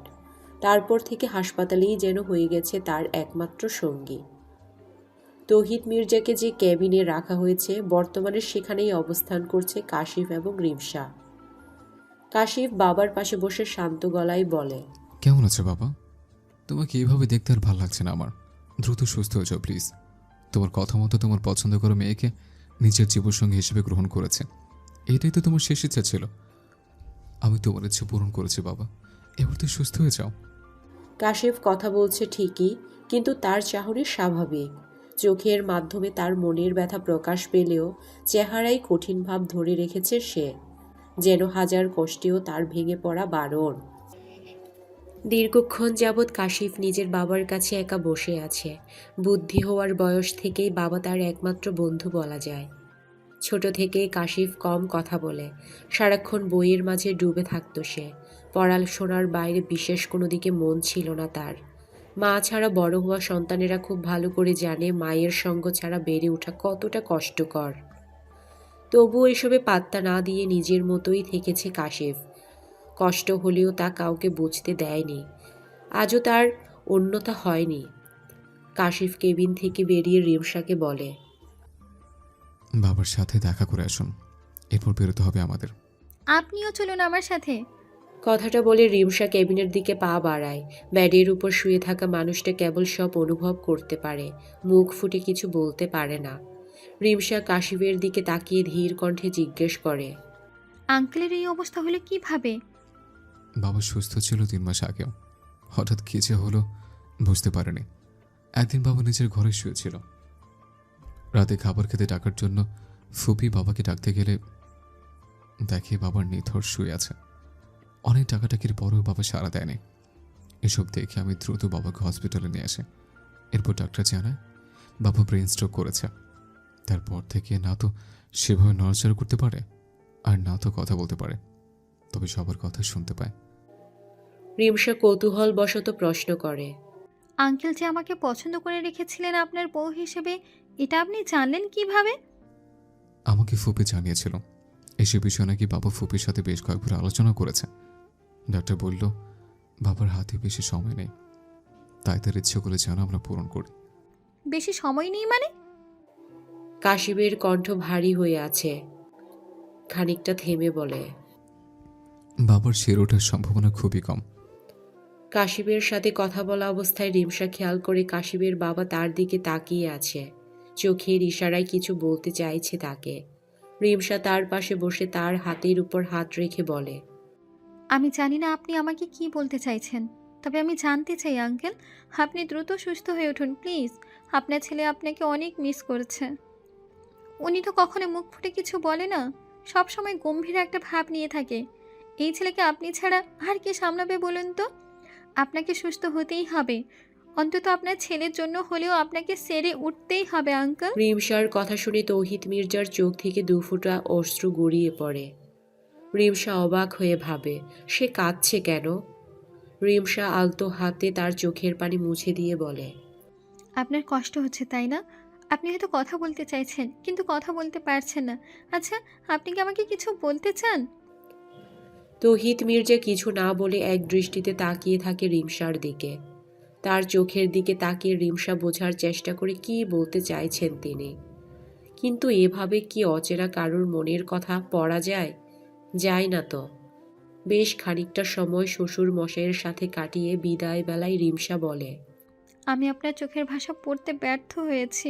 তারপর থেকে হাসপাতালেই যেন হয়ে গেছে তার একমাত্র সঙ্গী। তৌহিদ মির্জাকে যে ক্যাবিনে রাখা হয়েছে বর্তমানে সেখানেই অবস্থান করছে কাশিফ এবং রিমসা। কাশিফ বাবার পাশে বসে শান্ত গলায় বলে, কেমন আছো বাবা? তোমাকে এইভাবে দেখতে আর ভালো লাগছে না আমার। দ্রুত সুস্থ হয়ে যাও প্লিজ। তোমার কথা মতো তোমার পছন্দ করা মেয়েকে নিজের জীবনসঙ্গী হিসেবে গ্রহণ করেছে। এটাই তো তোমার শেষ ইচ্ছা ছিল। আমি তোমার ইচ্ছে পূরণ করেছি বাবা, এবার তো সুস্থ হয়ে যাও। কাশিফ কথা বলছে ঠিকই, কিন্তু তার চাহনি স্বাভাবিক। চোখের মাধ্যমে তার মনের ব্যথা প্রকাশ পেলেও চেহারায় কঠিন ভাব ধরে রেখেছে সে, যেন হাজার কষ্টেও তার ভেঙে পড়া বারণ। দীর্ঘক্ষণ যাবৎ কাশিফ নিজের বাবার কাছে একা বসে আছে। বুদ্ধি হওয়ার বয়স থেকেই বাবা তার একমাত্র বন্ধু বলা যায়। ছোট থেকেই কাশিফ কম কথা বলে, সারাক্ষণ বইয়ের মাঝে ডুবে থাকত সে। পড়াশোনার বাইরে বিশেষ কোনো দিকে মন ছিল না তার। মা ছাড়া বড় হওয়া সন্তানেরা খুব ভালো করে জানে মায়ের সঙ্গ ছাড়া বেড়ে ওঠা কতটা কষ্টকর। তবুও এসবে পাত্তা না দিয়ে নিজের মতোই থেকেছে কাশিফ। কষ্ট হলেও তা কাউকে বুঝতে দেয়নি। আজও তার অন্যথা হয়নি। কাশিফ কেবিন থেকে বেরিয়ে রিমসাকে বলে, বাবার সাথে দেখা করে আসুন, এরপর বেরোতে হবে আমাদের। আপনিও চলুন আমার সাথে। কথাটা বলে রিমসা কেবিনের দিকে পা বাড়ায়। বেডের উপর শুয়ে থাকা মানুষটা কেবল সব অনুভব করতে পারে, মুখ ফুটে কিছু বলতে পারে না। রিমসা কাশিফের দিকে তাকিয়ে ধীর কণ্ঠে জিজ্ঞেস করে, আঙ্কেলের এই অবস্থা হলে কিভাবে? বাবা সুস্থ ছিল ৩ মাস আগেও, হঠাৎ কী যে হলো বুঝতে পারেনি। একদিন বাবা নিজের ঘরে শুয়েছিল। রাতে খাবার খেতে ডাকার জন্য ফুপি বাবাকে ডাকতে গেলে দেখে বাবার নিথর শুয়ে আছে। অনেক টাকাটাকির পরেও বাবা সাড়া দেয়নি। এসব দেখে আমি দ্রুত বাবাকে হসপিটালে নিয়ে আসি। এরপর ডাক্তার জানায় বাবা ব্রেন স্ট্রোক করেছে। তারপর থেকে না তো সেভাবে নড়াচড়া করতে পারে আর না তো কথা বলতে পারে, তবে সবার কথা শুনতে পায়। রিমসা কৌতূহল বশত প্রশ্ন করে, আঙ্কেল যে আমাকে পছন্দ করে রেখেছিলেন আপনার বউ হিসেবে, এটা আপনি জানলেন কিভাবে? আমাকে ফুপি জানিয়েছিল। এসব বিষয় নাকি বাবা ফুপির সাথে বেশ কয়েকবার আলোচনা করেছে। ডাক্তার বলল বাবার হাতে বেশি সময় নেই, তাই তার ইচ্ছেগুলো যেন আমরা পূরণ করি। বেশি সময় নেই মানে? কাশিফের কণ্ঠ ভারী হয়ে আছে। খানিকটা থেমে বলে, বাবার সেরে ওঠার সম্ভাবনা খুবই কম। কাশিফের সাথে কথা বলা অবস্থায় রিমসা খেয়াল করে কাশিফের বাবা তার দিকে তাকিয়ে আছে, চোখের ইশারায় কিছু বলতে চাইছে তাকে। রিমসা তার পাশে বসে তার হাতের উপর হাত রেখে বলে, আমি জানি না আপনি আমাকে কি বলতে চাইছেন, তবে আমি জানতে চাই আঙ্কেল, আপনি দ্রুত সুস্থ হয়ে উঠুন প্লিজ। আপনার ছেলে আপনাকে অনেক মিস করছে। উনি তো কখনো মুখ ফুটে কিছু বলে না, সব সময় গম্ভীর একটা ভাব নিয়ে থাকে। এই ছেলেকে আপনি ছাড়া আর কে সামলাবে বলুন তো? আপনাকে সুস্থ হতেই হবে, অন্তত আপনার ছেলের জন্য হলেও আপনাকে সেরে উঠতেই হবে আঙ্কেল। রিমসার কথা শুনে তৌহিদ মির্জার চোখ থেকে 2 ফোঁটা অশ্রু গড়িয়ে পড়ে। রিমসা অবাক হয়ে ভাবে সে কাঁদছে কেন। রিমসা আলতো হাতে তার চোখের পানি মুছে দিয়ে বলে, আপনার কষ্ট হচ্ছে তাই না? আপনি হয়তো কথা বলতে চাইছেন কিন্তু কথা বলতে পারছেন না। আচ্ছা, আপনি কি আমাকে কিছু বলতে চান? তৌহিদ মির্জা কিছু না বলে এক দৃষ্টিতে তাকিয়ে থাকে রিমশার দিকে। তার চোখের দিকে তাকিয়ে রিমশা বোঝার চেষ্টা করে কী বলতে চাইছেন তিনি। কিন্তু এভাবে কি অচেনা কারোর মনের কথা পড়া যায়? যায় না তো। বেশ খানিকটা সময় শ্বশুর মশাইয়ের সাথে কাটিয়ে বিদায় বেলায় রিমশা বলে, আমি আপনার চোখের ভাষা পড়তে ব্যর্থ হয়েছি,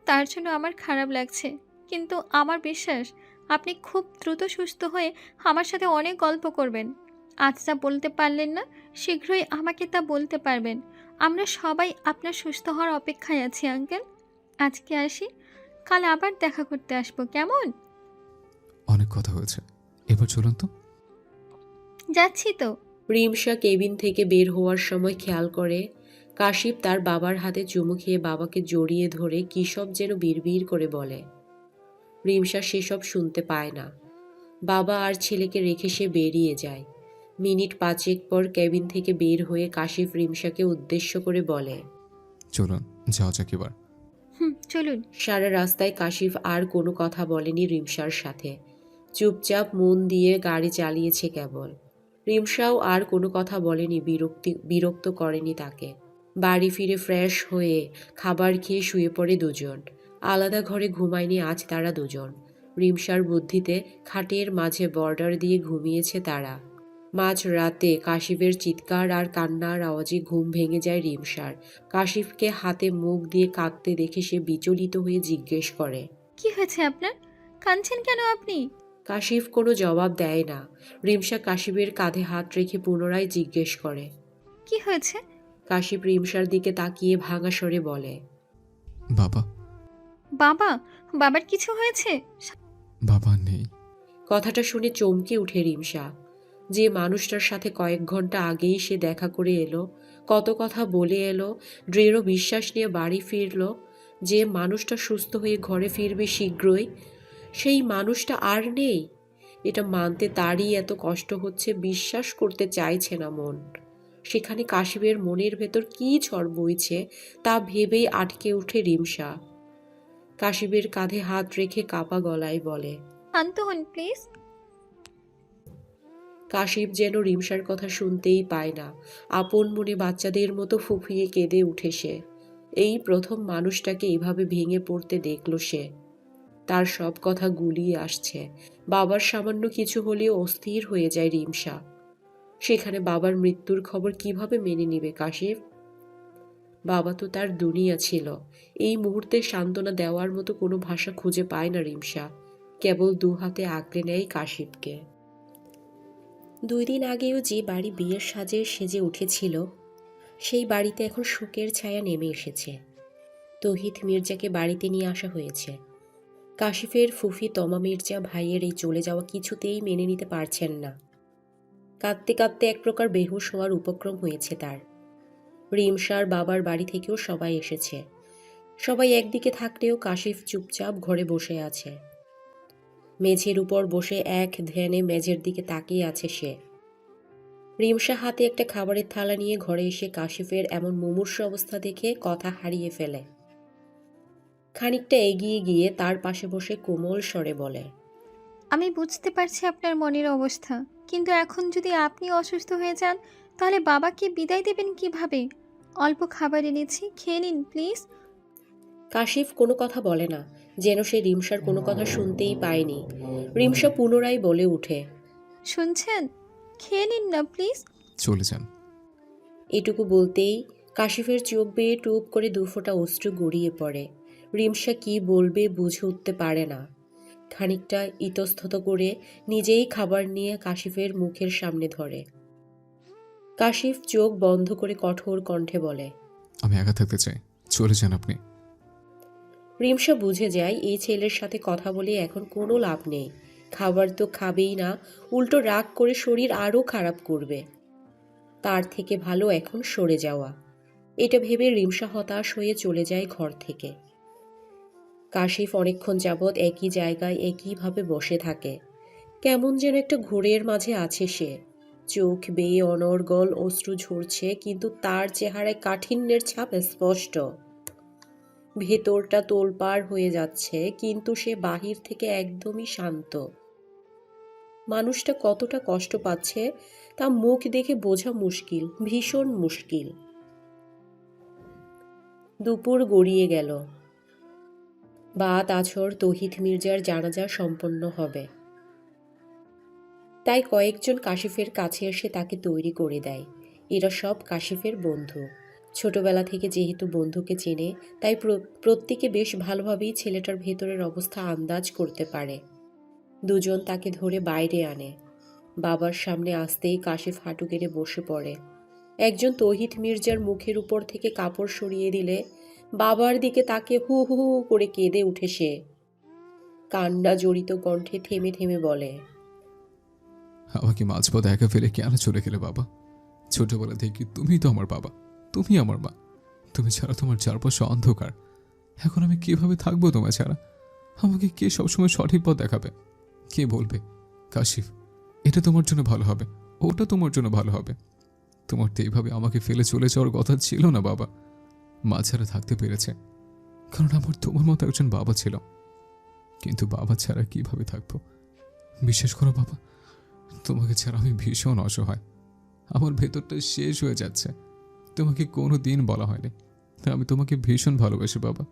তার জন্য আমার খারাপ লাগছে। কিন্তু আমার বিশ্বাস আপনি খুব দ্রুত সুস্থ হয়ে আমার সাথে অনেক গল্প করবেন। আজ যা বলতে পারলেন না, শীঘ্রই আমাকে তা বলতে পারবেন। আমরা সবাই আপনার সুস্থ হওয়ার অপেক্ষায় আছি আঙ্কেল। আজকে আসি, কাল আবার দেখা করতে আসবো, কেমন? অনেক কথা হয়েছে, এবার চলুন তো। যাচ্ছি তো। রিমশা কেবিন থেকে বের হওয়ার সময় খেয়াল করে কাশিফ তার বাবার হাতে চুমু খেয়ে বাবাকে জড়িয়ে ধরে কী সব যেন বিড়বিড় করে বলে। রিমশা সেসব শুনতে পায় না। বাবা আর ছেলেকে রেখে সে বেরিয়ে যায়। মিনিট 5 পর কেবিন থেকে বের হয়ে কাশিফ রিমশাকে উদ্দেশ্য করে বলে, চলুন যাওয়া যাক এবার। চলুন। সারা রাস্তায় কাশিফ আর কোনো কথা বলেনি রিমশার সাথে। চুপচাপ মন দিয়ে গাড়ি চালিয়েছে কেবল। রিমশাও আর কোনো কথা বলেনি, বিরক্ত করেনি তাকে। বাড়ি ফিরে ফ্রেশ হয়ে খাবার খেয়ে শুয়ে পড়ে দুজন। আলাদা ঘরে ঘুমায়নি আজ তারা দুজন। রিমশার বুদ্ধিতে খাটের মাঝে বর্ডার দিয়ে ঘুমিয়েছে তারা। মাঝ রাতে কাশিফের চিৎকার আর কান্নার আওয়াজে ঘুম ভেঙে যায় রিমশার। কাশিফকে হাতে মুখ দিয়ে কাঁদতে দেখে সে বিচলিত হয়ে জিজ্ঞেস করে, কি হয়েছে আপনার? কাঁদছেন কেন আপনি? কাশিফ কোনো জবাব দেয় না। রিমশা কাশিফের কাঁধে হাত রেখে পুনরায় জিজ্ঞেস করে। কি হয়েছে? কাশিফ রিমশার দিকে তাকিয়ে ভাঙা স্বরে বলে, বাবা। বাবা? বাবার কিছু হয়েছে? বাবা নেই। কথাটা শুনে চমকে উঠে রিমশা। যে মানুষটার সাথে কয়েক ঘন্টা আগেই সে দেখা করে এলো, কত কথা বলে এলো, দৃঢ় বিশ্বাস নিয়ে বাড়ি ফিরল, যে মানুষটা সুস্থ হয়ে ঘরে ফিরবে শীঘ্রই, সেই মানুষটা আর নেই। এটা মানতে তারই এত কষ্ট হচ্ছে, বিশ্বাস করতে চাইছে না মন। সেখানে কাশিফের মনের ভেতর কী ঝড় বইছে তা ভেবেই আটকে উঠে রিমশা। কাশিফের কাঁধে হাত রেখে কাপা গলায় বলে, শান্ত হন প্লিজ। কাশিফ যেন রিমশার কথা শুনতেই পায় না। আপন মনে বাচ্চাদের মতো ফুঁপিয়ে কেঁদে উঠে সে। এই প্রথম মানুষটাকে এভাবে ভেঙে পড়তে দেখল সে। তার সব কথা গুলিয়ে আসছে। বাবার সামান্য কিছু হলেও অস্থির হয়ে যায় রিমশা। সেখানে বাবার মৃত্যুর খবর কিভাবে মেনে নেবে কাশিফ? বাবা তো তার দুনিয়া ছিল। এই মুহূর্তে সান্ত্বনা দেওয়ার মতো কোনো ভাষা খুঁজে পায় না রিমশা। কেবল দু হাতে আঁকড়ে নেয় কাশিফকে। 2 দিন আগেও যে বাড়ি বিয়ের সাজে সেজে উঠেছিল, সেই বাড়িতে এখন শোকের ছায়া নেমে এসেছে। তৌহিদ মির্জাকে বাড়িতে নিয়ে আসা হয়েছে। কাশিফের ফুফি তমা মির্জা ভাইয়ের এই চলে যাওয়া কিছুতেই মেনে নিতে পারছেন না। কাঁদতে কাঁদতে এক প্রকার বেহুশ হওয়ার উপক্রম হয়েছে তার। রিমশার বাবার বাড়ি থেকেও সবাই এসেছে। সবাই একদিকে থাকলেও কাশিফ চুপচাপ ঘরে বসে আছে। মেঝের উপর বসে এক ধ্যানে মেঝের দিকে তাকিয়ে আছে সে। রিমশা হাতে একটা খাবারের থালা নিয়ে ঘরে এসে কাশিফের এমন মুমূর্ষু অবস্থা দেখে কথা হারিয়ে ফেলে। খানিকটা এগিয়ে গিয়ে তার পাশে বসে কোমল স্বরে বলে, আমি বুঝতে পারছি আপনার মনের অবস্থা, কিন্তু এখন যদি আপনি অসুস্থ হয়ে যান তাহলে বাবাকে বিদায় দেবেন কিভাবে? অল্প খাবার এনেছি, খেয়ে নিন প্লিজ। কাশিফ কোনো কথা বলে না, যেন সে রিমশার কোনো কথা শুনতেই পায়নি। রিমশা পুনরায় বলে উঠে, শুনছেন? খেয়ে নিন না প্লিজ। চলে যান। এটুকু বলতেই কাশিফের চোখ বেয়ে টুপ করে 2 ফোঁটা অশ্রু গড়িয়ে পড়ে। রিমশা কি বলবে বুঝে উঠতে পারে না। খানিকটা ইতস্তত করে নিজেই খাবার নিয়ে কাশিফের মুখের সামনে ধরে। কাশিফ চোখ বন্ধ করে কঠোর কণ্ঠে বলে, আমি একা থাকতে চাই, চলে যান আপনি। রিমশা বুঝে যায় এই ছেলের সাথে কথা বলে এখন কোনো লাভ নেই। খাবার তো খাবেই না, উল্টো রাগ করে শরীর আরও খারাপ করবে। তার থেকে ভালো এখন সরে যাওয়া। এটা ভেবে রিমশা হতাশ হয়ে চলে যায় ঘর থেকে। কাশিফ অনেকক্ষণ যাবৎ একই জায়গায় একইভাবে বসে থাকে। কেমন যেন একটা ঘোরের মাঝে আছে সে। চোখ বেয়ে অনর্গল অশ্রু ঝরছে, কিন্তু তার চেহারায় কাঠিন্যের ছাপ স্পষ্ট। ভেতরটা তোলপাড় হয়ে যাচ্ছে, কিন্তু সে বাহির থেকে একদমই শান্ত। মানুষটা কতটা কষ্ট পাচ্ছে তা মুখ দেখে বোঝা মুশকিল, ভীষণ মুশকিল। দুপুর গড়িয়ে গেল। বাদ আছর তৌহিদ মির্জার জানাজা সম্পন্ন হবে। তাই কয়েকজন কাশিফের কাছে এসে তাকে তৈরি করে দেয়। এরা সব কাশিফের বন্ধু। ছোটবেলা থেকে যেহেতু বন্ধুকে চেনে, তাই প্রত্যেকে বেশ ভালোভাবেই ছেলেটার ভেতরের অবস্থা আন্দাজ করতে পারে। দুজন তাকে ধরে বাইরে আনে। বাবার সামনে আসতেই কাশিফ হাঁটু গেড়ে বসে পড়ে। একজন তৌহিদ মির্জার মুখের উপর থেকে কাপড় সরিয়ে দিলে বাবার দিকে তাকে হু হু হু করে কেঁদে উঠে সে। কান্না জড়িত কণ্ঠে থেমে থেমে বলে, আমাকে মাঝপথে একা ফেলে কেন চলে গেলে বাবা? ছোটবেলা থেকে তুমি তো আমার বাবা, তুমি আমার মা। তুমি ছাড়া তোমার চারপাশে অন্ধকার। এখন আমি কিভাবে থাকবো তোমার ছাড়া? আমাকে কে সবসময় সঠিক পথ দেখাবে? কে বলবে কাশিফ এটা তোমার জন্য ভালো হবে, ওটা তোমার জন্য ভালো হবে? তোমার তো এইভাবে আমাকে ফেলে চলে যাওয়ার কথা ছিল না বাবা। মা ছাড়া থাকতে পেরেছে কারণ আমার তোমার মতো একজন বাবা ছিল, কিন্তু বাবা ছাড়া কিভাবে থাকবো? বিশ্বাস করো বাবা, তোমাকে ছাড়া আমি ভীষণ অসহায়। আমার ভেতরটা শেষ হয়ে যাচ্ছে। তোমাকে কোনো দিন বলা হয়নি, আমি তোমাকে ভীষণ ভালোবাসি বাবা,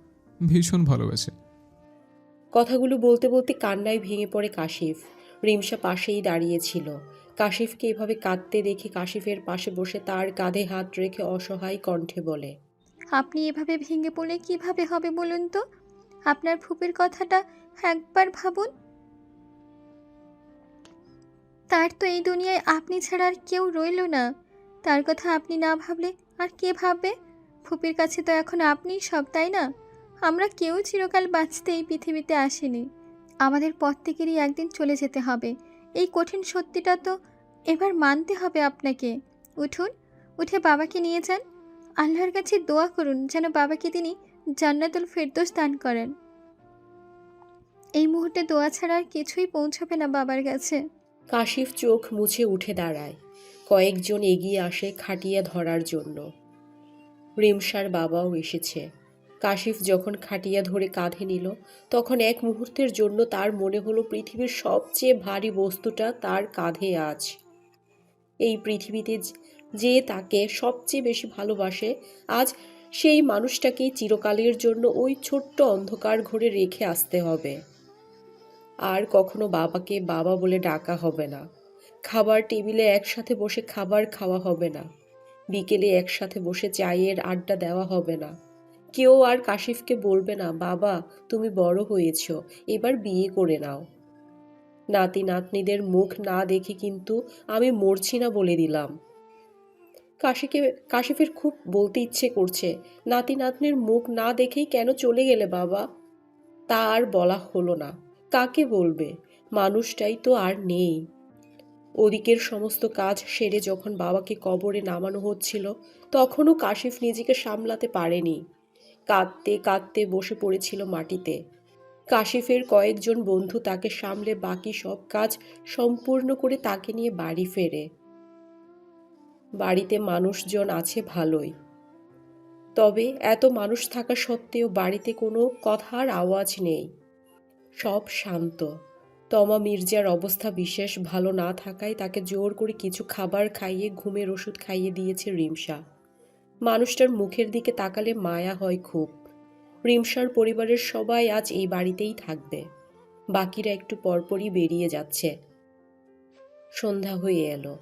ভীষণ ভালোবাসি। কথাগুলো বলতে বলতে কান্নায় ভেঙে পড়ে কাশিফ। রিমসা পাশেই দাঁড়িয়েছিল। কাশিফকে এভাবে কাঁদতে দেখে কাশিফের পাশে বসে তার কাঁধে হাত রেখে অসহায় কণ্ঠে বলে, আপনি এভাবে ভেঙে পড়লে কিভাবে হবে বলুন তো? আপনার ফুপির কথাটা একবার ভাবুন। তার তো এই দুনিয়ায় আপনি ছাড়া আর কেউ রইল না। তার কথা আপনি না ভাবলে আর কে ভাববে? ফুপির কাছে তো এখন আপনিই সব, তাই না? আমরা কেউ চিরকাল বাঁচতে এই পৃথিবীতে আসিনি। আমাদের প্রত্যেকেরই একদিন চলে যেতে হবে। এই কঠিন সত্যিটা তো এবার মানতে হবে আপনাকে। উঠুন, উঠে বাবাকে নিয়ে যান। আল্লাহর কাছে দোয়া করুন যেন বাবাকে তিনি জান্নাতুল ফেরদৌস দান করেন। এই মুহূর্তে দোয়া ছাড়া আর কিছুই পৌঁছবে না বাবার কাছে। কাশিফ চোখ মুছে উঠে দাঁড়ায়। কয়েকজন এগিয়ে আসে খাটিয়া ধরার জন্য। রিমসার বাবাও এসেছে। কাশিফ যখন খাটিয়া ধরে কাঁধে নিল, তখন এক মুহূর্তের জন্য তার মনে হলো পৃথিবীর সবচেয়ে ভারী বস্তুটা তার কাঁধে আজ। এই পৃথিবীতে যে তাকে সবচেয়ে বেশি ভালোবাসে, আজ সেই মানুষটাকেই চিরকালের জন্য ওই ছোট্ট অন্ধকার ঘরে রেখে আসতে হবে। আর কখনো বাবাকে বাবা বলে ডাকা হবে না। খাবার টেবিলে একসাথে বসে খাবার খাওয়া হবে না। বিকেলে একসাথে বসে চায়ের আড্ডা দেওয়া হবে না। কেউ আর কাশিফকে বলবে না, বাবা তুমি বড় হয়েছ, এবার বিয়ে করে নাও। নাতি নাতনিদের মুখ না দেখে কিন্তু আমি মরছি না বলে দিলাম। কাশিফের খুব বলতে ইচ্ছে করছে, নাতি নাতনির মুখ না দেখেই কেন চলে গেলে বাবা? তা আর বলা হলো না। কাকে বলবে? মানুষটাই তো আর নেই। ওদিকের সমস্ত কাজ সেরে যখন বাবাকে কবরে নামানো হচ্ছিল, তখনও কাশিফ নিজেকে সামলাতে পারেনি। কাঁদতে কাঁদতে বসে পড়েছিল মাটিতে। কাশিফের কয়েকজন বন্ধু তাকে সামলে বাকি সব কাজ সম্পূর্ণ করে তাকে নিয়ে বাড়ি ফেরে। বাড়িতে মানুষজন আছে ভালোই, তবে এত মানুষ থাকা সত্ত্বেও বাড়িতে কোনো কথার আওয়াজ নেই। সব শান্ত। তমা মির্জার অবস্থা বিশেষ ভালো না থাকায় তাকে জোর করে কিছু খাবার খাইয়ে ঘুমের ওষুধ খাইয়ে দিয়েছে রিমসা। মানুষটার মুখের দিকে তাকালে মায়া হয় খুব। রিমসার পরিবারের সবাই আজ এই বাড়িতেই থাকবে। বাকিরা একটু পরপরই বেরিয়ে যাচ্ছে। সন্ধ্যা হয়ে এলো।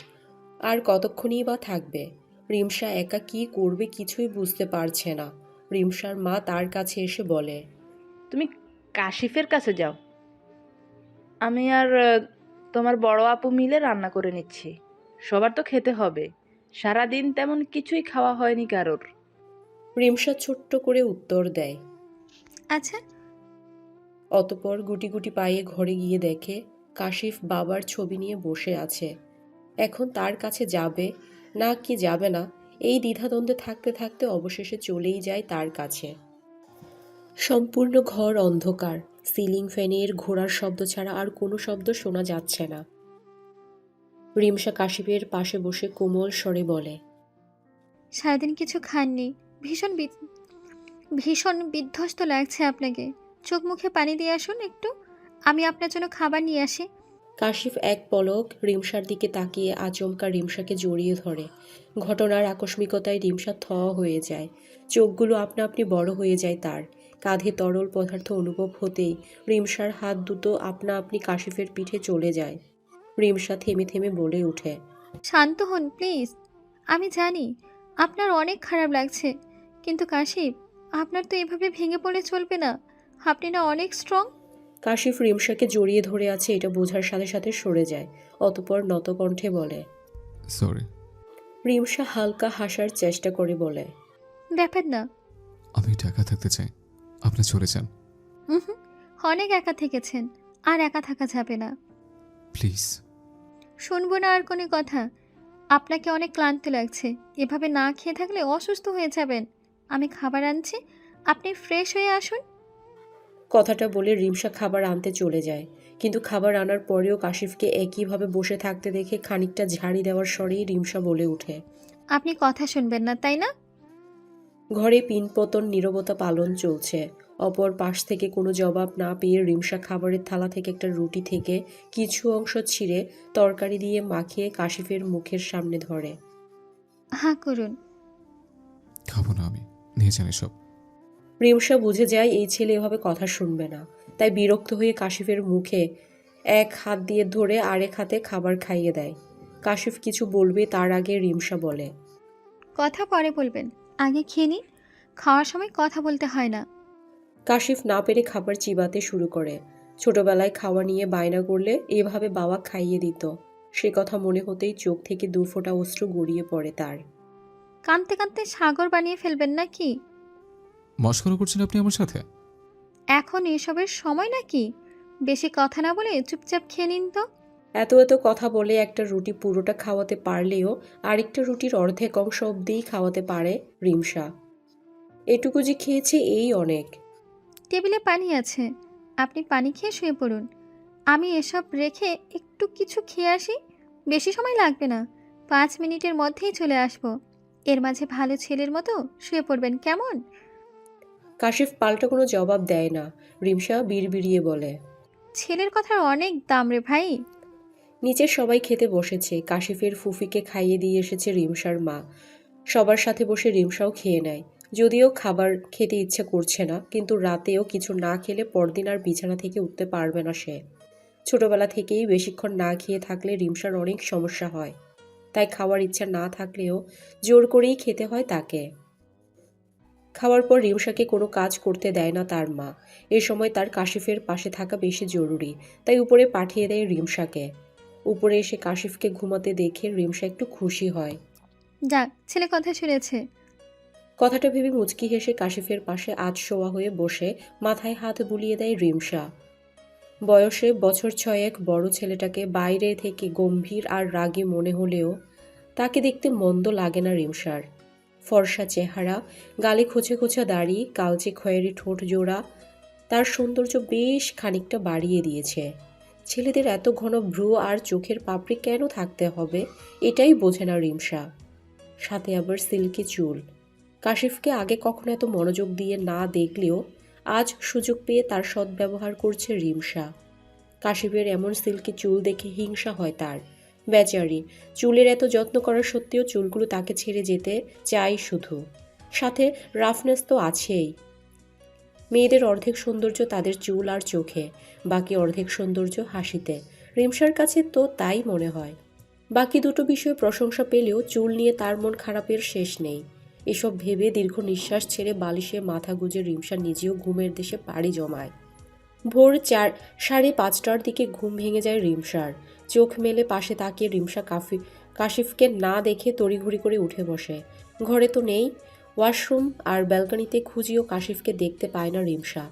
আর কতক্ষণই বা থাকবে? রিমসা একা কি করবে কিছুই বুঝতে পারছে না। রিমসার মা তার কাছে এসে বলে, তুমি কাশিফের কাছে যাও, আমি আর তোমার বড় আপু মিলে রান্না করে নিচ্ছি। সবার তো খেতে হবে, সারাদিন তেমন কিছুই খাওয়া হয়নি কারোর। রিমসা ছোট্ট করে উত্তর দেয়। আচ্ছা। অতপর গুটি গুটি পায়ে ঘরে গিয়ে দেখে কাশিফ বাবার ছবি নিয়ে বসে আছে। এখন তার কাছে যাবে না কি যাবে না, এই দ্বিধাদ্বন্দ্বে থাকতে থাকতে অবশেষে চলেই যায় তার কাছে। সম্পূর্ণ ঘর অন্ধকার। সিলিং ফ্যানের ঘোড়ার শব্দ ছাড়া আর কোনো শব্দ শোনা যাচ্ছে না। রিমসা কাশিফের পাশে বসে কোমল স্বরে বলে, সারাদিন কিছু খাননি, ভীষণ বিধ্বস্ত লাগছে আপনাকে। চোখ মুখে পানি দিয়ে আসুন একটু, আমি আপনার জন্য খাবার নিয়ে আসি। কাশিফ এক পলক রিমসার দিকে তাকিয়ে আচমকা রিমসাকে জড়িয়ে ধরে। ঘটনার আকস্মিকতায় রিমসা থ হয়ে যায়। চোখগুলো আপনা আপনি বড় হয়ে যায় তার। কাঁধে তরল পদার্থ অনুভব হতেই রিমসার হাত দুটো আপনা আপনি কাশিফের পিঠে চলে যায়। রিমসা থেমে থেমে বলে ওঠে, শান্ত হন প্লিজ। আমি জানি আপনার অনেক খারাপ লাগছে, কিন্তু কাশিফ, আপনার তো এভাবে ভেঙে পড়লে চলবে না। আপনি না অনেক স্ট্রং। কাশিফ রিমসাকে জড়িয়ে ধরে আছে এটা বোঝার সাথে সাথে সরে যায়। অতঃপর নত কণ্ঠে বলে। সরি। রিমসা হালকা হাসার চেষ্টা করে বলে, ব্যাপার না। আমি একটু একা থাকতে চাই, আপনি চলে যান হুম, অনেক একা থেকেছেন, আর একা থাকা যাবে না। প্লিজ। শুনবো না আর কোনো কথা। আপনাকে অনেক ক্লান্ত লাগছে, এভাবে না খেয়ে থাকলে অসুস্থ হয়ে যাবেন। আমি খাবার আনছি, আপনি ফ্রেশ হয়ে আসুন। কথাটা বলে রিমসা খাবার আনতে চলে যায়। কিন্তু খাবার আনার পরেও কাশিফকে একইভাবে বসে থাকতে দেখে খানিকটা ঝাড়ি দেওয়ার স্বরেই রিমসা বলে ওঠে, আপনি কথা শুনবেন না, তাই না? ঘরে পিনপতন নীরবতা পালন চলছে। অপর পাশ থেকে কোনো জবাব না পেয়ে রিমসা খাবারের থালা থেকে একটা রুটি থেকে কিছু অংশ ছিঁড়ে তরকারি দিয়ে মাখিয়ে কাশিফের মুখের সামনে ধরে। হাঁ করুন। খাবো না আমি, নিয়ে যান এসব। রিমসা বুঝে যায় এই ছেলে এভাবে কথা শুনবে না, তাই বিরক্ত হয়ে কাশিফের মুখে এক হাত দিয়ে ধরে আরেক হাতে খাবার খাইয়ে দেয়। কাশিফ কিছু বলবে তার আগে রিমসা বলে, কথা পরে বলবেন, আগে খেয়ে নিন। খাওয়ার সময় কথা বলতে হয় না। কাশিফ না পেরে খাবার চিবাতে শুরু করে। ছোটবেলায় খাওয়া নিয়ে বায়না করলে এভাবে বাবা খাইয়ে দিত। সে কথা মনে হতেই চোখ থেকে দু ফোঁটা অশ্রু গড়িয়ে পড়ে তার। কাঁদতে কাঁদতে সাগর বানিয়ে ফেলবেন নাকি? মশকরা করছেন আপনি আমার সাথে? এখন এসবের সময় নাকি? বেশি কথা না বলে চুপচাপ খেয়ে নিন তো। এত এত কথা বলে একটা রুটি পুরোটা খাওয়াতে পারলেও আরেকটা রুটির অর্ধেক অংশ অব্দিই খাওয়াতে পারে রিমসা। এটুকু যে খেয়েছে এই অনেক। টেবিলে পানি আছে, আপনি পানি খেয়ে শুয়ে পড়ুন। আমি এসব রেখে একটু কিছু খেয়ে আসি। বেশি সময় লাগবে না, 5 মিনিটের মধ্যেই চলে আসব। এর মাঝে ভালো ছেলের মতো শুয়ে পড়বেন, কেমন? কাশিফ পাল্টা কোনো জবাব দেয় না। রিমসা বিড়বিড়িয়ে বলে, ছেলের কথার অনেক দাম রে ভাই। নিচের সবাই খেতে বসেছে। কাশিফের ফুফিকে খাইয়ে দিয়ে এসেছে রিমসার মা। সবার সাথে বসে রিমসাও খেয়ে নেয়। যদিও খাবার খেতে ইচ্ছে করছে না, কিন্তু রাতেও কিছু না খেলে পরদিন আর বিছানা থেকে উঠতে পারবে না সে। ছোটবেলা থেকেই বেশিক্ষণ না খেয়ে থাকলে রিমসার অনেক সমস্যা হয়, তাই খাওয়ার ইচ্ছা না থাকলেও জোর করেই খেতে হয় তাকে। খাওয়ার পর রিমসাকে কোনো কাজ করতে দেয় না তার মা। এ সময় তার কাশিফের পাশে থাকা বেশি জরুরি, তাই উপরে পাঠিয়ে দেয় রিমসাকে। উপরে এসে কাশিফকে ঘুমাতে দেখে রিমসা একটু খুশি হয়। যাক, ছেলে কথা শুনেছে। কথাটা ভেবে মুচকি হেসে কাশিফের পাশে শোয়া হয়ে বসে মাথায় হাত বুলিয়ে দেয় রিমসা। বয়সে বছর 6 বড় ছেলেটাকে বাইরে থেকে গম্ভীর আর রাগী মনে হলেও তাকে দেখতে মন্দ লাগে না রিমসার। ফর্সা চেহারা, গালে খোঁচে খোঁচা দাড়ি, কালচে খয়েরি ঠোঁট জোড়া তার সৌন্দর্য বেশ খানিকটা বাড়িয়ে দিয়েছে। ছেলেদের এত ঘন ভ্রু আর চোখের পাপড়ি কেন থাকতে হবে, এটাই বোঝে না রিমসা। সাথে আবার সিল্কি চুল। কাশিফকে আগে কখনো এত মনোযোগ দিয়ে না দেখলেও আজ সুযোগ পেয়ে তার সদ্ব্যবহার করছে রিমসা। কাশিফের এমন সিল্কি চুল দেখে হিংসা হয় তার। বেচারি, চুলের এত যত্ন করার সত্ত্বেও চুলগুলো তাকে ছেড়ে যেতে চাই শুধু। সাথে রাফনেস তো আছেই। মেয়েদের অর্ধেক সৌন্দর্য তাদের চুল আর চোখে, বাকি অর্ধেক সৌন্দর্য হাসিতে। রিমসার কাছে তো তাই মনে হয়। বাকি দুটো বিষয়ে প্রশংসা পেলেও চুল নিয়ে তার মন খারাপের শেষ নেই। এসব ভেবে দীর্ঘ নিঃশ্বাস ছেড়ে বালিশে মাথা গুজে রিমসা নিজেও ঘুমের দেশে পাড়ি জমায়। ভোর 4:30টার দিকে ঘুম ভেঙে যায় রিমসার। চোখ মেলে পাশে তাকিয়ে রিমসা কাশিফকে না দেখে তড়িঘড়ি করে উঠে বসে। ঘরে তো নেই। ওয়াশরুম আর ব্যালকনিতে খুঁজিও কাশিফকে দেখতে পায় না রিমসা।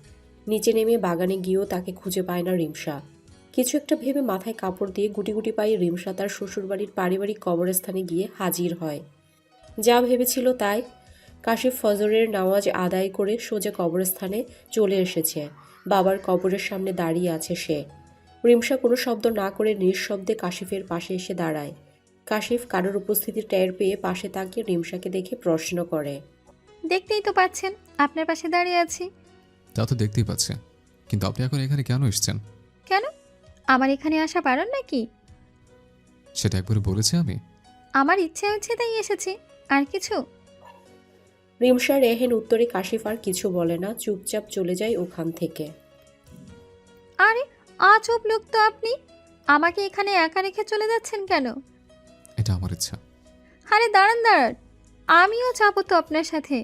নিচে নেমে বাগানে গিয়েও তাকে খুঁজে পায় না রিমসা। কিছু একটা ভেবে মাথায় কাপড় দিয়ে গুটি গুটি পায়ে রিমসা তার শ্বশুরবাড়ির পারিবারিক কবরস্থানে গিয়ে হাজির হয়। যা ভেবেছিল তাই। কাশিফ ফজরের নামাজ আদায় করে সোজা কবরস্থানে চলে এসেছে। বাবার কবরের সামনে দাঁড়িয়ে আছে সে। রিমসা কোনো শব্দ না করে নিঃশব্দে কাশিফের পাশে এসে দাঁড়ায়। কাশিফ কারোর উপস্থিতি টের পেয়ে পাশে তাকিয়ে রিমসাকে দেখে প্রশ্ন করে, দেখতেই তো পাচ্ছেন আপনার পাশে দাঁড়িয়ে আছি। তা তো দেখতেই পাচ্ছে, কিন্তু আপনি এখন এখানে কেন এসেছেন? কেন? আমার এখানে আসা বারণ নাকি? সেটা একবার বলেছি আমি? আমার ইচ্ছে হচ্ছে তাই এসেছি, আর কিছু? রিমশা রেহেন উত্তরে কাশিফ আর কিছু বলে না, চুপচাপ চলে যায় ওখান থেকে। আরে আজব লোক তো আপনি, আমাকে এখানে একা রেখে চলে যাচ্ছেন কেন? এটা আমার ইচ্ছা। আরে দাঁড়ান দাঁড়ান, আমিও যাবো তো আপনার সাথে।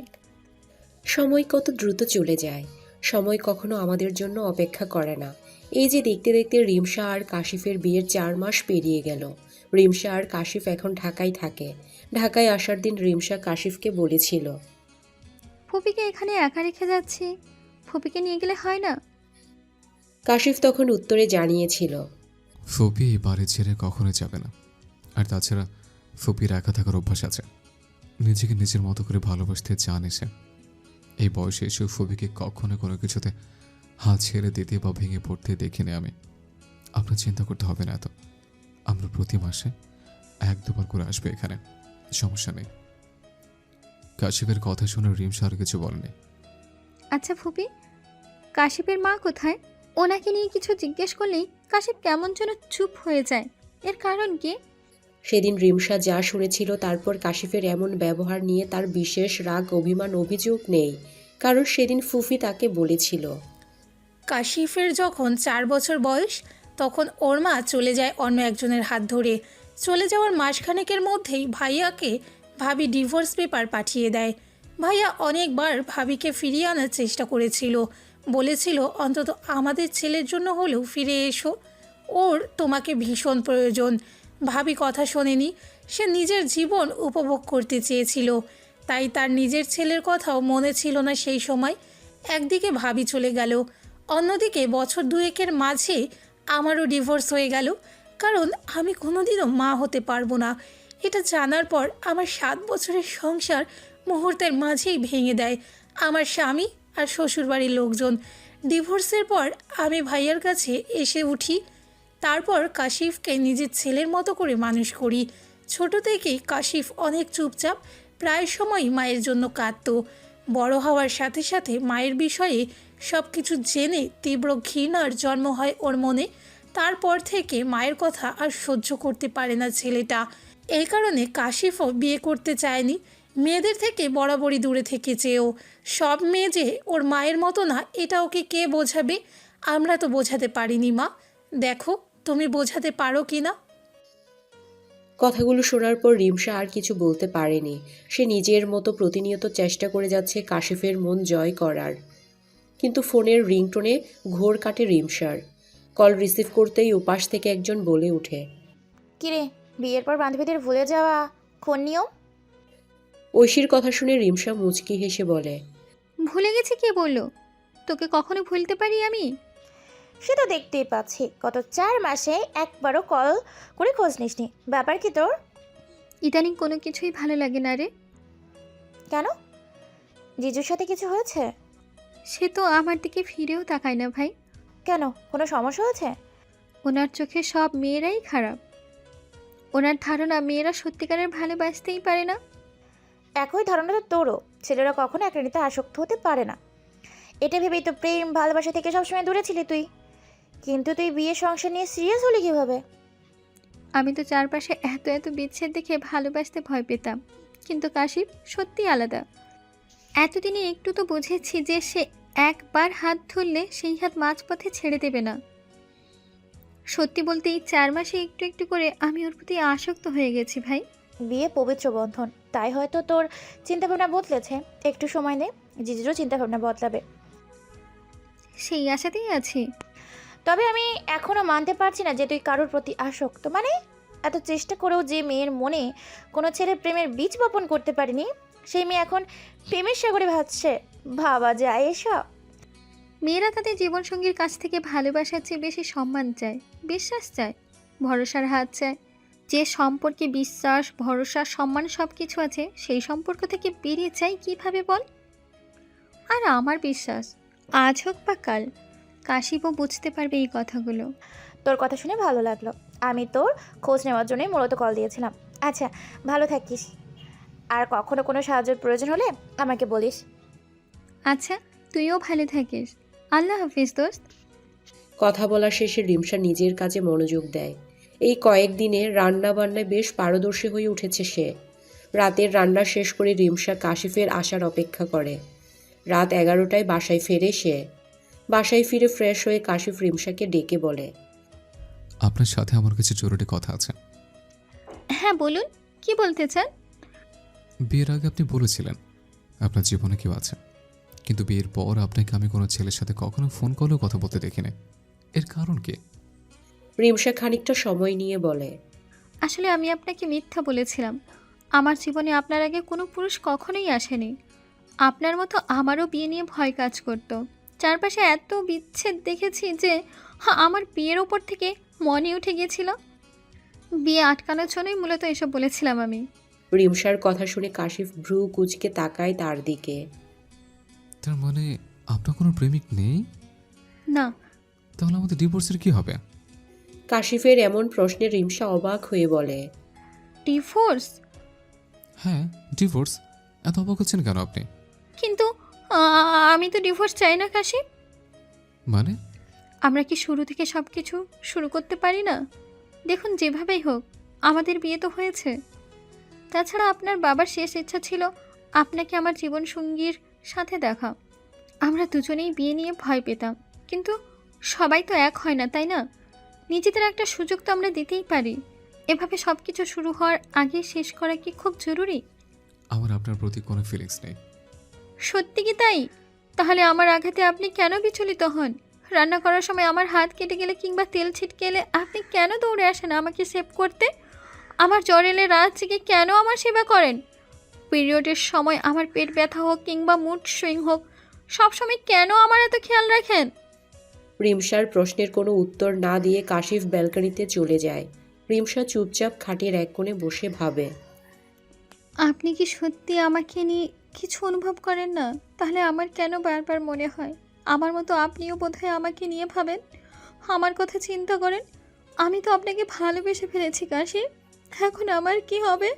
সময় কত দ্রুত চলে যায়, সময় কখনো আমাদের জন্য অপেক্ষা করে না। এই যে দেখতে দেখতে রিমশা আর কাশিফের বিয়ের 4 মাস পেরিয়ে গেল। রিমশা আর কাশিফ এখন ঢাকায় থাকে। ঢাকায় আসার দিন রিমশা কাশিফকে বলেছিল, ফুপিকে এখানে একা রেখে যাচ্ছি, ফুপিকে নিয়ে গেলে হয় না? কাশিফ তখন উত্তরে জানিয়েছিল, ফুপি এই বাড়ি ছেড়ে কখনোই যাবে না। আর তাছাড়া ফুপির একা থাকার অভ্যাস আছে, নিজেকে নিজের মতো করে ভালোবাসতে চান এসে। এই বয়সে এসে ফুপিকে কখনো কোনো কিছুতে হাত ছেড়ে দিতে বা ভেঙে পড়তে দেখিনি আমি। আপনার চিন্তা করতে হবে না এত। আমরা প্রতি মাসে 1-2 বার করে আসবে এখানে, সমস্যা নেই। কাশিফের কথা শুনে রিমশা আর কিছু বলেনি। আচ্ছা ফুপি, কাশিফের মা কোথায়? ওনাকে নিয়ে কিছু জিজ্ঞেস করলেই কাশিফ কেমন যেন চুপ হয়ে যায়, এর কারণ কি? সেদিন রিমশা যা শুনেছিল তারপর কাশিফের এমন ব্যবহার নিয়ে তার বিশেষ রাগ অভিমান অভিযোগ নেই, কারণ সেদিন ফুফি তাকে বলেছিল, কাশিফের যখন 4 বছর বয়স তখন ওর মা চলে যায় অন্য একজনের হাত ধরে। চলে যাওয়ার মাসখানেকের মধ্যেই ভাইয়াকে ভাবি ডিভোর্স পেপার পাঠিয়ে দেয়। ভাইয়া অনেকবার ভাবিকে ফিরিয়ে আনার চেষ্টা করেছিল, বলেছিল অন্তত আমাদের ছেলের জন্য হলেও ফিরে এসো, ওর তোমাকে ভীষণ প্রয়োজন। ভাবি কথা শোনেনি, সে নিজের জীবন উপভোগ করতে চেয়েছিল, তাই তার নিজের ছেলের কথাও মনে ছিল না সেই সময়। একদিকে ভাবি চলে গেল, অন্যদিকে বছর 2-এর মাঝে আমারও ডিভোর্স হয়ে গেল, কারণ আমি কোনোদিনও মা হতে পারবো না। এটা জানার পর আমার 7 বছরের সংসার মুহূর্তের মাঝেই ভেঙে দেয় আমার স্বামী আর শ্বশুরবাড়ির লোকজন। ডিভোর্সের পর আমি ভাইয়ার কাছে এসে উঠি, তারপর কাশিফকে নিজের ছেলের মতো করে মানুষ করি। ছোট থেকেই কাশিফ অনেক চুপচাপ, প্রায় সময়ই মায়ের জন্য কাঁদত। বড় হওয়ার সাথে সাথে মায়ের বিষয়ে সব কিছু জেনে তীব্র ঘৃণার জন্ম হয় ওর মনে। তারপর থেকে মায়ের কথা আর সহ্য করতে পারে না ছেলেটা। এই কারণে কাশিফও বিয়ে করতে চায়নি, মেয়েদের থেকে বরাবরই দূরে থেকেছেও। সব মেয়ে যে ওর মায়ের মতো না এটা ওকে কে বোঝাবে? আমরা তো বোঝাতে পারিনি মা, দেখো তুমি বোঝাতে পারো কি না। কথাগুলো শোনার পর রিমশা আর কিছু বলতে পারেনি। সে নিজের মতো প্রতিনিয়ত চেষ্টা করে যাচ্ছে কাশিফের মন জয় করার, কিন্তু ফোনের রিংটোনে ঘোর কাটে রিমশার। কল রিসিভ করতেই উপাস থেকে একজন বলে ওঠে, কিরে, বিয়ের পর বান্ধবীদের ভুলে যাওয়া কোন নিয়ম? ঐশীর কথা শুনে রিমশা মুচকি হেসে বলে, ভুলে গেছি কে বললো? তোকে কখনো ভুলতে পারি আমি? সে তো দেখতেই পাচ্ছি, গত 4 মাসে একবারও কল করে খোঁজ নিসনি, ব্যাপার কি তোর? ইদানিং কোনো কিছুই ভালো লাগে না রে। কেন, জিজুর সাথে কিছু হয়েছে? সে তো আমার দিকে ফিরেও তাকায় না ভাই। কেন, কোনো সমস্যা হয়েছে? ওনার চোখে সব মেয়েরাই খারাপ। ওনার ধারণা মেয়েরা সত্যিকারের ভালোবাসতেই পারে না। একই ধারণা তো তোরও, ছেলেরা কখনো একটা নিতে আসক্ত হতে পারে না। এটা ভেবেই তো প্রেম ভালোবাসা থেকে সবসময় দূরে ছিলি তুই, কিন্তু তুই বিয়ে সংসার নিয়ে সিরিয়াস হলি কীভাবে? আমি তো চারপাশে এত এত বিচ্ছেদ দেখে ভালোবাসতে ভয় পেতাম, কিন্তু কাশিফ সত্যি আলাদা। এতদিনে একটু তো বুঝেছি যে সে একবার হাত ধরলে সেই হাত মাঝপথে ছেড়ে দেবে না। সত্যি বলতে এই 4 মাসে একটু একটু করে আমি ওর প্রতি আসক্ত হয়ে গেছি ভাই। বিয়ে পবিত্র বন্ধন, তাই হয়তো তোর চিন্তাভাবনা বদলেছে। একটু সময় নে, জিজুরও চিন্তাভাবনা বদলাবে। সেই আশাতেই আছি। তবে আমি এখনও মানতে পারছি না যে তুই কারোর প্রতি আসক্ত। মানে এত চেষ্টা করেও যে মেয়ের মনে কোনো ছেলে প্রেমের বীজ বপন করতে পারেনি, সেই মেয়ে এখন প্রেমের সাগরে ভাসছে। ভাবা যায় এসব? মেয়েরা তাদের জীবনসঙ্গীর কাছ থেকে ভালোবাসার চেয়ে বেশি সম্মান চায়, বিশ্বাস চায়, ভরসার হাত চায়। যে সম্পর্কে বিশ্বাস, ভরসা, সম্মান সব কিছু আছে, সেই সম্পর্ক থেকে বেরিয়ে চাই কিভাবে বল? আর আমার বিশ্বাস আজ হোক বা কাল কাশিপও বুঝতে পারবে এই কথাগুলো। তোর কথা শুনে ভালো লাগলো। আমি তোর খোঁজ নেওয়ার জন্যই মূলত কল দিয়েছিলাম। আচ্ছা, ভালো থাকিস, আর কখনো কোনো সাহায্যের প্রয়োজন হলে আমাকে বলিস। আচ্ছা, তুইও ভালো থাকিস। আল্লাহ হাফিজ দোস্ত। কথা বলা শেষে রিমসা নিজের কাজে মনোযোগ দেয়। এই কয়েকদিনে রান্না বান্নায় বেশ পারদর্শী হয়ে উঠেছে সে। রাতের রান্না শেষ করে রিমসা কাশিফের আসার অপেক্ষা করে। রাত 11টায় বাসায় ফেরে সে। বাসায় ফিরে ফ্রেশ হয়ে কাশিফ রিমসাকে ডেকে বলে, আপনার সাথে আমার কিছু জরুরি কথা আছে। হ্যাঁ বলুন, কি বলতে চান? বিয়ের আগে আপনি বলেছিলেন আপনার জীবনে কেউ আছে, কিন্তু বিয়ের পর আপনাকে আমি কোনো ছেলের সাথে কখনো ফোন কলেও কথা বলতে দেখিনি। এর কারণ কি? রিমসা খানিকটা সময় নিয়ে বলে, আসলে আমি আপনাকে মিথ্যা বলেছিলাম। আমার জীবনে আপনার আগে কোনো পুরুষ কখনোই আসেনি। আপনার মতো আমারও বিয়ে নিয়ে ভয় কাজ করত। চারপাশে এত বিচ্ছেদ দেখেছি যে আমার বিয়ের ওপর থেকে মনে উঠে গিয়েছিল। বিয়ে আটকানোর জন্যই মূলত এসব বলেছিলাম আমি। রিমসার কথা শুনে কাশিফ ভ্রু কুঁচকে তাকায় তার দিকে। তার মানে আপনার কোনো প্রেমিক নেই? না। তাহলে আমাদের ডিভোর্সের কি হবে? কাশিফের এমন প্রশ্নে রিমসা অবাক হয়ে বলে, ডিভোর্স? হ্যাঁ, ডিভোর্স। এত অবাক হচ্ছেন কেন আপনি? কিন্তু আমি তো ডিভোর্স চাই না কাশিফ। মানে? আমরা কি শুরু থেকে সব কিছু শুরু করতে পারি না? দেখুন, যেভাবেই হোক আমাদের বিয়ে তো হয়েছে। তাছাড়া আপনার বাবার শেষ ইচ্ছা ছিল আপনাকে আমার জীবনসঙ্গীর সাথে দেখা। আমরা দুজনেই বিয়ে নিয়ে ভয় পেতাম, কিন্তু সবাই তো এক হয় না, তাই না? নিজেদের একটা সুযোগ তো আমরা দিতেই পারি। এভাবে সব কিছু শুরু হওয়ার আগে শেষ করা কি খুব জরুরি? আমার আপনার প্রতি কোনো ফিলিংস নেই। সত্যি কি তাই? তাহলে আমার আঘাতে আপনি কেন বিচলিত হন? রান্না করার সময় আমার হাত কেটে গেলে কিংবা তেল ছিটকে এলে আপনি কেন দৌড়ে আসেন আমাকে সেভ করতে? আমার জ্বর এলে রাত জেগে কেন আমার সেবা করেন? পিরিয়ডের সময় আমার পেট ব্যথা হোক কিংবা মুড সুইং হোক, সবসময় কেন আমার এত খেয়াল রাখেন? রিমসার প্রশ্নের কোনো উত্তর না দিয়ে কাশিফ ব্যালকনিতে চলে যায়। রিমসা চুপচাপ খাটের এক কোণে বসে ভাবে। আপনি কি সত্যি আমাকে নিয়ে কিছু অনুভব করেন না? তাহলে আমার কেন বারবার মনে হয় আমার মতো আপনিও বোধহয় আমাকে নিয়ে ভাবেন, আমার কথা চিন্তা করেন। আমি তো আপনাকে ভালোবেসে ফেলেছি কাশি। এখন আমার কি হবে?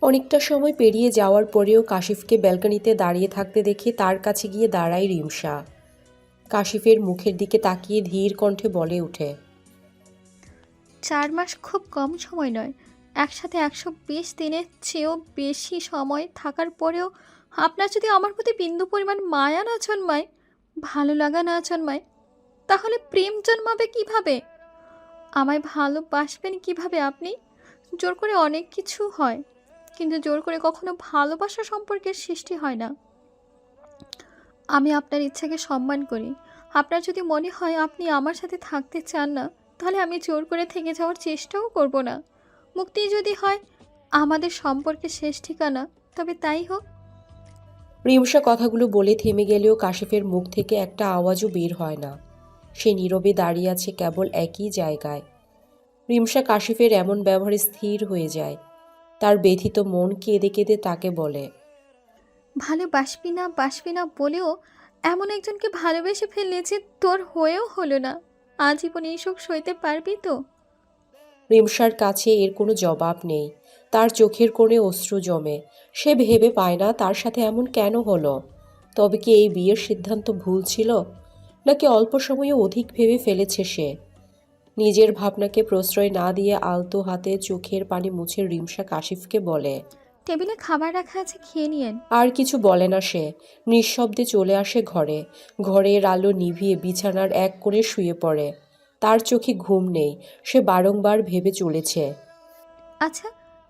অনেকটা সময় পেরিয়ে যাওয়ার পরেও কাশিফকে ব্যালকনিতে দাঁড়িয়ে থাকতে দেখে তার কাছে গিয়ে দাঁড়ায় রিমসা। কাশিফের মুখের দিকে তাকিয়ে ধীর কণ্ঠে বলে ওঠে, 4 মাস খুব কম সময় নয়। একসাথে 120 দিনের চেয়েও বেশি সময় থাকার পরেও আপনার যদি আমার প্রতি বিন্দু পরিমাণ মায়া না জন্মায়, ভালো লাগা না জন্মায়, তাহলে প্রেম জন্মাবে কিভাবে? আমায় ভালোবাসবেন কিভাবে আপনি? জোর করে অনেক কিছু হয়, কিন্তু জোর করে কখনো ভালোবাসা সম্পর্কের সৃষ্টি হয় না। আমি আপনার ইচ্ছাকে সম্মান করি। আপনার যদি মনে হয় আপনি আমার সাথে থাকতে চান না, তাহলে আমি জোর করে থেকে যাওয়ার চেষ্টাও করব না। মুক্তি যদি হয় আমাদের সম্পর্কের শেষ ঠিকানা, তবে তাই হোক। রিমসা কথাগুলো বলে থেমে গেলেও কাশিফের মুখ থেকে একটা আওয়াজও বের হয় না। সে নীরবে দাঁড়িয়ে আছে কেবল একই জায়গায়। রিমসা কাশিফের এমন ব্যবহারে স্থির হয়ে যায়। তার ব্যথিত মন কেঁদে কেঁদে তাকে বলে, বাসবি না বলেও এমন একজনকে ভালোবেসে ফেললে যে তোর হয়েও হলো না। আজীবন এই সুখ সইতে পারবি তো? রিমসার কাছে এর কোনো জবাব নেই। তার চোখের কোণে অশ্রু জমে। সে ভেবে পায় না তার সাথে এমন কেন হলো। তবে কি এই বিয়ের সিদ্ধান্ত ভুল ছিল, নাকি অল্প সময়ে অধিক ভেবে ফেলেছে সে? নিজের ভাবনাকে প্রশ্রয় না দিয়ে আলতো হাতে চোখের পানি মুছে রিমসা কাশিফকে বলে, টেবিলে খাবার রাখা আছে, খেয়ে নিয়েন। আর কিছু বলে না সে। নিঃশব্দে চলে আসে ঘরে। ঘরের আলো নিভিয়ে বিছানার এক কোণে শুয়ে পড়ে। তার চোখে ঘুম নেই। সে বারংবার ভেবে চলেছে, আচ্ছা,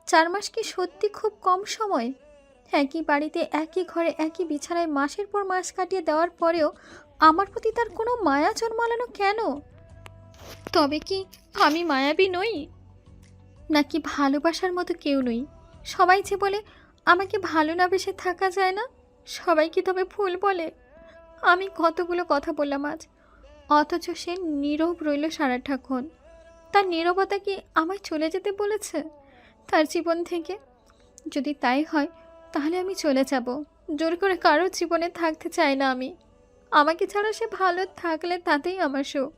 4 মাস কি সত্যি খুব কম সময়? একই বাড়িতে একই ঘরে একই বিছানায় মাসের পর মাস কাটিয়ে দেওয়ার পরেও আমার প্রতি তার কোনো মায়া জন্মালো কেন? তবে কি আমি মায়াবী নই? নাকি ভালোবাসার মতো কেউ নই? সবাই যে বলে আমাকে ভালো না বেসে থাকা যায় না, সবাই কি তবে ভুল বলে? আমি কতগুলো কথা বললাম আজ, অথচ সে নীরব রইল সারাটাক্ষণ। তার নীরবতা কি আমায় চলে যেতে বলেছে তার জীবন থেকে? যদি তাই হয় তাহলে আমি চলে যাব। জোর করে কারোর জীবনে থাকতে চাই না আমি। আমাকে ছাড়া সে ভালো থাকলে তাতেই আমার সুখ।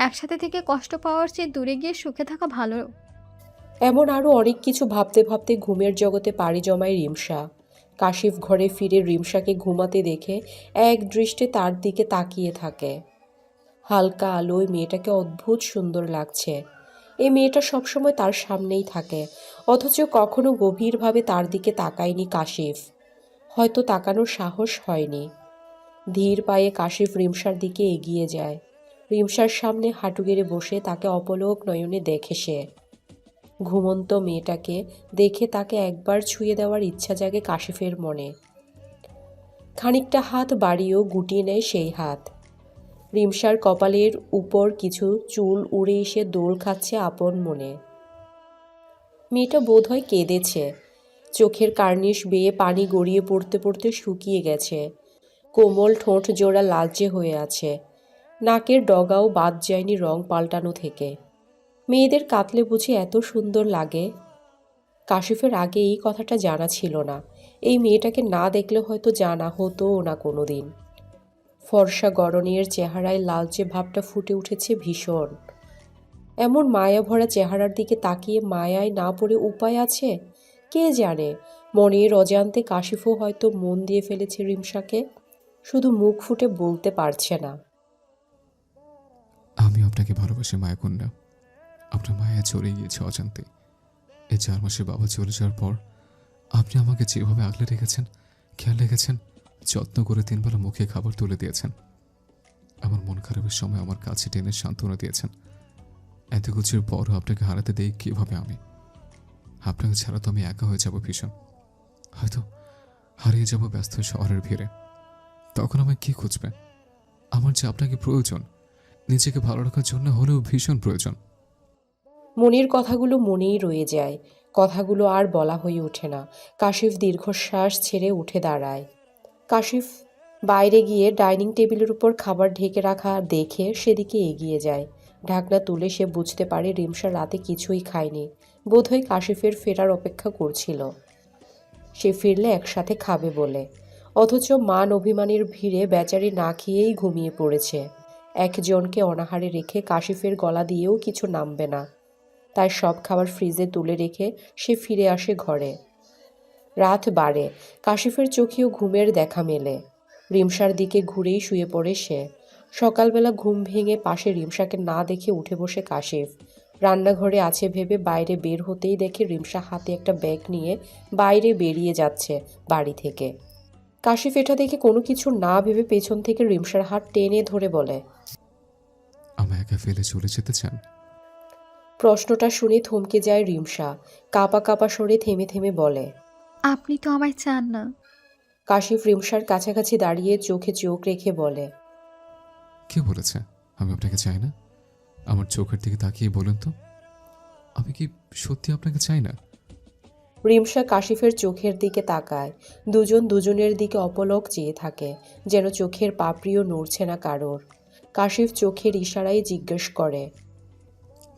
একসাথে থেকে কষ্ট পাওয়ার চেয়ে দূরে গিয়ে সুখে থাকা ভালো। এমন আরও অনেক কিছু ভাবতে ভাবতে ঘুমের জগতে পাড়ি জমায় রিমসা। কাশিফ ঘরে ফিরে রিমসাকে ঘুমাতে দেখে এক দৃষ্টে তার দিকে তাকিয়ে থাকে। হালকা আলোয় মেয়েটাকে অদ্ভুত সুন্দর লাগছে। এই মেয়েটা সবসময় তার সামনেই থাকে, অথচ কখনো গভীরভাবে তার দিকে তাকায়নি কাশিফ। হয়তো তাকানোর সাহস হয়নি। ধীর পায়ে কাশিফ রিমসার দিকে এগিয়ে যায়। রিমসার সামনে হাঁটু গেড়ে বসে তাকে অপলক নয়নে দেখে সে। ঘুমন্ত মেয়েটাকে দেখে তাকে একবার ছুঁয়ে দেওয়ার ইচ্ছা জাগে কাশিফের মনে। খানিকটা হাত বাড়িয়েও গুটিয়ে নেয় সেই হাত। রিমসার কপালের উপর কিছু চুল উড়ে এসে দোল খাচ্ছে আপন মনে। মেয়েটা বোধহয় কেঁদেছে। চোখের কার্নিশ বেয়ে পানি গড়িয়ে পড়তে পড়তে শুকিয়ে গেছে। কোমল ঠোঁট জোড়া লালচে হয়ে আছে। নাকের ডগাও বাদ যায়নি রং পাল্টানো থেকে। মেয়েদের কাতলে বুঝি এত সুন্দর লাগে? কাশিফের আগে এই কথাটা জানা ছিল না। এই মেয়েটাকে না দেখলে হয়তো জানা হতোও না কোনো দিন। ফর্সা গড়নের চেহারায় লালচে ভাবটা ফুটে উঠেছে ভীষণ। এমন মায়া ভরা চেহারার দিকে তাকিয়ে মায়ায় না পড়ে উপায় আছে? কে জানে, মনের অজান্তে কাশিফও হয়তো মন দিয়ে ফেলেছে রিমসাকে, শুধু মুখ ফুটে বলতে পারছে না। আমি আপনাকে ভালোবাসি মায়াকন্যা। আপনার মায়া চলে গিয়েছে অজান্তে। এই 4 মাসে বাবা চলে যাওয়ার পর আপনি আমাকে যেভাবে আগলে রেখেছেন, খেয়াল রেখেছেন, যত্ন করে 3 বেলা মুখে খাবার তুলে দিয়েছেন, আমার মন খারাপের সময় আমার কাছে টেনে সান্ত্বনা দিয়েছেন, এত কিছুর পরও আপনাকে হারাতে দেই কীভাবে আমি? আপনাকে ছাড়া তো আমি একা হয়ে যাব ভীষণ। হয়তো হারিয়ে যাব ব্যস্ত শহরের ভিড়ে। তখন আমায় কী খুঁজবে? আমার যে আপনাকে প্রয়োজন, নিজেকে ভালো রাখার জন্য হলেও ভীষণ প্রয়োজন। মনের কথাগুলো মনেই রয়ে যায়। কথাগুলো আর বলা হয়ে ওঠে না। কাশিফ দীর্ঘশ্বাস ছেড়ে উঠে দাঁড়ায়। কাশিফ বাইরে গিয়ে ডাইনিং টেবিলের উপর খাবার ঢেকে রাখা দেখে সেদিকে এগিয়ে যায়। ঢাকনা তুলে সে বুঝতে পারে রিমসা রাতে কিছুই খায়নি। বোধহয় কাশিফের ফেরার অপেক্ষা করছিল, সে ফিরলে একসাথে খাবে বলে। অথচ মান অভিমানের ভিড়ে বেচারি না খেয়েই ঘুমিয়ে পড়েছে। একজনকে অনাহারে রেখে কাশিফের গলা দিয়েও কিছু নামবে না। তাই সব খাবার ফ্রিজে তুলে রেখে সে ফিরে আসে ঘরে। রাত বাড়ে, কাশিফের চোখেও ঘুমের দেখা মেলে। রিমসার দিকে ঘুরেই শুয়ে পড়ে সে। সকালবেলা ঘুম ভেঙে পাশে রিমসাকে না দেখে উঠে বসে কাশিফ। রান্নাঘরে আছে ভেবে বাইরে বের হতেই দেখে রিমসা হাতে একটা ব্যাগ নিয়ে বাইরে বেরিয়ে যাচ্ছে বাড়ি থেকে। কাশিফ এটা দেখে কোনো কিছু না ভেবে পেছন থেকে রিমসার হাত টেনে ধরে বলে, আমায় একা ফেলে চলে যেতে চান? প্রশ্নটা শুনে থমকে যায় রিমসা। কাঁপা কাঁপা স্বরে থেমে থেমে বলে, আপনি তো আমায় চান না। কাশিফ রিমসার কাছাকাছি দাঁড়িয়ে চোখে চোখ রেখে বলে, কে বলেছে আমি আপনাকে চাই না? আমার চোখের দিকে তাকিয়ে বলুন তো, আমি কি সত্যি আপনাকে চাই না? রিমসা কাশিফের চোখের দিকে তাকায়। দুজন দুজনের দিকে অপলক চেয়ে থাকে, যেন চোখের পাপড়িও নড়ছে না কারোর। কাশিফ চোখের ইশারায় জিজ্ঞেস করে,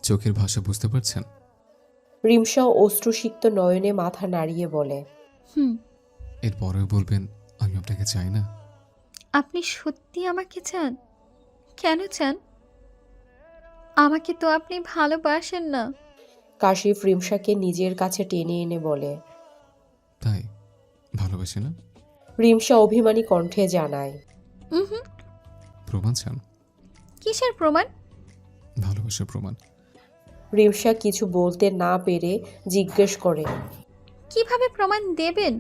চোখের ভাষা বুঝতে পারছেন? রিমসা অশ্রুসিক্ত নয়নে মাথা নাড়িয়ে বলে, হুম। এরপরেও বলবেন আমি আপনাকে চাই না? আপনি সত্যি আমাকে চান? কেন চান? আমাকে তো আপনি ভালোবাসেন না। কাশিফ রিমসাকে নিজের কাছে টেনে এনে বলে। তাই ভালোবাসে না? রিমসা অভিমানী কণ্ঠে জানায়, হুম। প্রমাণ চান? কিসের প্রমাণ? ভালোবাসার প্রমাণ। রিমসা কিছু বলতে না পেরে জিজ্ঞেস করে। কিভাবে প্রমাণ দেবেন?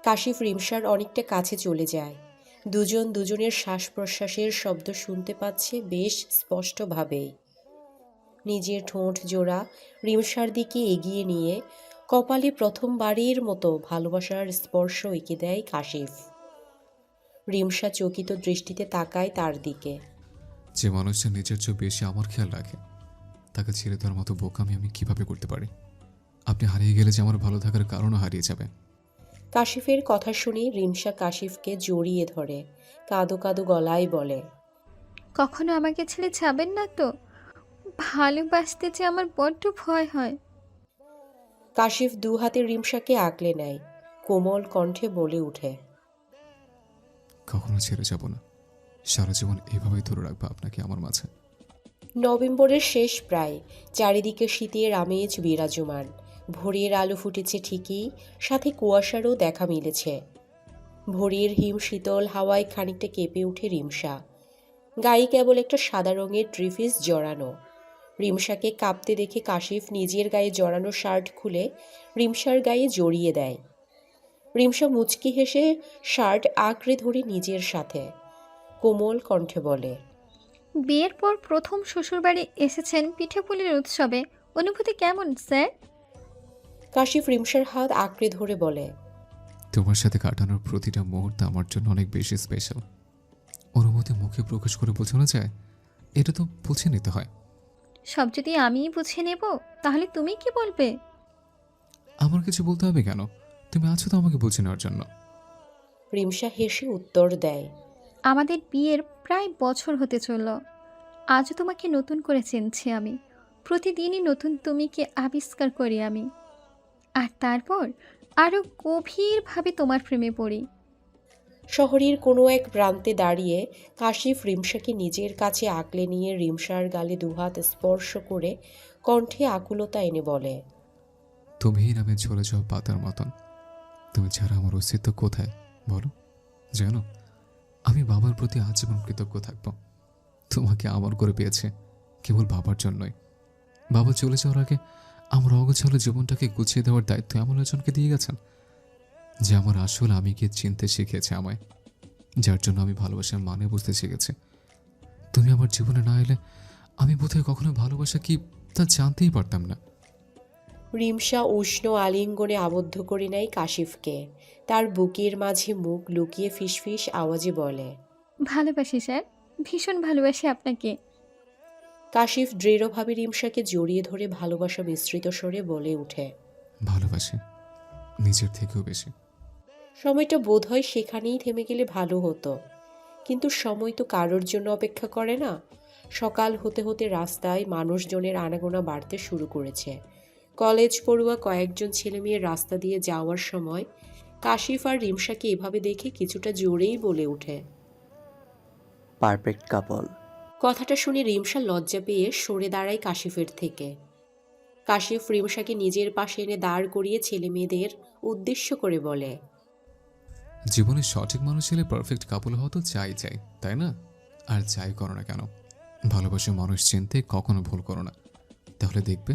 কাশিফ রিমসার অনেকটা কাছে চলে যায়। দুজন দুজনের শ্বাস প্রশ্বাসের শব্দ শুনতে পাচ্ছে বেশ স্পষ্টভাবেই। নিজের ঠোঁট জোড়া রিমসার দিকে এগিয়ে নিয়ে কপালে প্রথমবারের মতো ভালোবাসার স্পর্শ এঁকে দেয় কাশিফ। রিমসা চকিত দৃষ্টিতে তাকায় তার দিকে। যে মানুষটা নিজের চেয়ে বেশি আমার খেয়াল রাখে, তাকে ছেড়ে দেওয়ার মতো বোকামি আমি কিভাবে করতে পারি? আপনি হারিয়ে গেলে যে আমার ভালো থাকার কারণও হারিয়ে যাবে। কাশিফের কথা শুনে রিমসা কাশিফকে জড়িয়ে ধরে কাঁদো কাঁদো গলায় বলে, কখনো আমাকে ছেড়ে যাবেন না তো? ভালোবাসতে যে আমার বড্ড ভয় হয়। কাশিফ দু হাতে রিমসাকে আগলে নেয়, কোমল কণ্ঠে বলে ওঠে, কখনো ছেড়ে যাব না। সারা জীবন এইভাবেই ধরে রাখবো আপনাকে আমার মাঝে। নভেম্বরের শেষ প্রায়, চারিদিকে শীতের আমেজ বিরাজমান। ভোরের আলো ফুটেছে ঠিকই, সাথে কুয়াশারও দেখা মিলেছে। ভোরের হিম শীতল হাওয়ায় খানিকটা কেঁপে ওঠে রিমসা। গায়ে কেবল একটা সাদা রঙের ট্রিফিস জড়ানো। রিমসাকে কাঁপতে দেখে কাশিফ নিজের গায়ে জড়ানো শার্ট খুলে রিমসার গায়ে জড়িয়ে দেয়। রিমসা মুচকি হেসে শার্ট আঁকড়ে ধরে নিজের সাথে কোমল কণ্ঠে বলে, বিয়ের পর প্রথম শ্বশুরবাড়ি এসেছেন পিঠেপুলির উৎসবে, অনুভূতি কেমন স্যার? কাশিফ রিমসার হাত আঁকড়ে ধরে বলে, তোমার সাথে কাটানোর প্রতিটা মুহূর্ত আমার জন্য অনেক বেশি স্পেশাল। অনুভূতি মুখে প্রকাশ করে বোঝানো যায়, এটা তো বুঝে নিতে হয়। সব যদি আমিই বুঝে নেব তাহলে তুমি কি বলবে? আমার কিছু বলতে হবে কেন? তুমি আছো তো আমাকে বুঝে নেওয়ার জন্য। রিমসা হেসে উত্তর দেয়, আমাদের বিয়ের প্রায় বছর হতে চলল, আজও তোমাকে নতুন করে চিনছি আমি। প্রতিদিনই নতুন তুমিকে আবিষ্কার করি আমি, আর তারপর আরও গভীরভাবে তোমার প্রেমে পড়ি। শহরের কোনো এক প্রান্তে দাঁড়িয়ে কাশিফ রিমসাকে নিজের কাছে আঁকলে নিয়ে রিমসার গালে দুহাত স্পর্শ করে কণ্ঠে আকুলতা এনে বলে, তুমিই নামে ঝরে যাওয়া পাতার মতন। তুমি ছাড়া আমার অস্তিত্ব কোথায় বলো? জানো, আমি বাবার প্রতি আজীবন কৃতজ্ঞ থাকব। তোমাকে আমার করে পেয়েছে কেবল বাবার জন্যই। বাবা চলে যাওয়ার আগে আমার অগোছালো জীবনটাকে গুছিয়ে দেওয়ার দায়িত্ব এমন একজনকে দিয়ে গেছেন, যে আমার আসল আমি গিয়ে চিনতে শিখিয়েছে আমায়, যার জন্য আমি ভালোবাসার মানে বুঝতে শিখেছি। তুমি আমার জীবনে না এলে আমি বোধহয় কখনো ভালোবাসা কি তা জানতেই পারতাম না। রিমসা উষ্ণ আলিঙ্গনে আবদ্ধ করে নেয় কাশিফকে। তার বুকের মাঝে মুখ লুকিয়ে ফিসফিস আওয়াজে বলে, ভালোবাসি স্যার, ভীষণ ভালোবাসি আপনাকে। কাশিফ দৃঢ়ভাবে রিমসাকে জড়িয়ে ধরে ভালোবাসা মিশ্রিত স্বরে বলে ওঠে, ভালোবাসি, নিজের থেকেও বেশি। সময়টা বোধহয় সেখানেই থেমে গেলে ভালো হতো, কিন্তু সময় তো কারোর জন্য অপেক্ষা করে না। সকাল হতে হতে রাস্তায় মানুষজনের আনাগোনা বাড়তে শুরু করেছে। কলেজ পড়ুয়া কয়েকজন ছেলেমেয়ে রাস্তা দিয়ে যাওয়ার সময় কাশিফ আর রিমসাকে এভাবে দেখে কিছুটা জোরেই বলে ওঠে। Perfect couple. কথাটা শুনে রিমসা লজ্জা পেয়ে সরে দাঁড়ায় কাশিফের থেকে। কাশিফ রিমসাকে নিজের পাশে এনে দাঁড় করিয়ে ছেলে মেয়েদের উদ্দেশ্য করে বলে, জীবনে সঠিক মানুষ হলে পারফেক্ট কাপল হওয়া তো চাই, তাই না? আর যাই করো না কেন, ভালোবাসা মানুষ চিনতে কখনো ভুল করো না, তাহলে দেখবে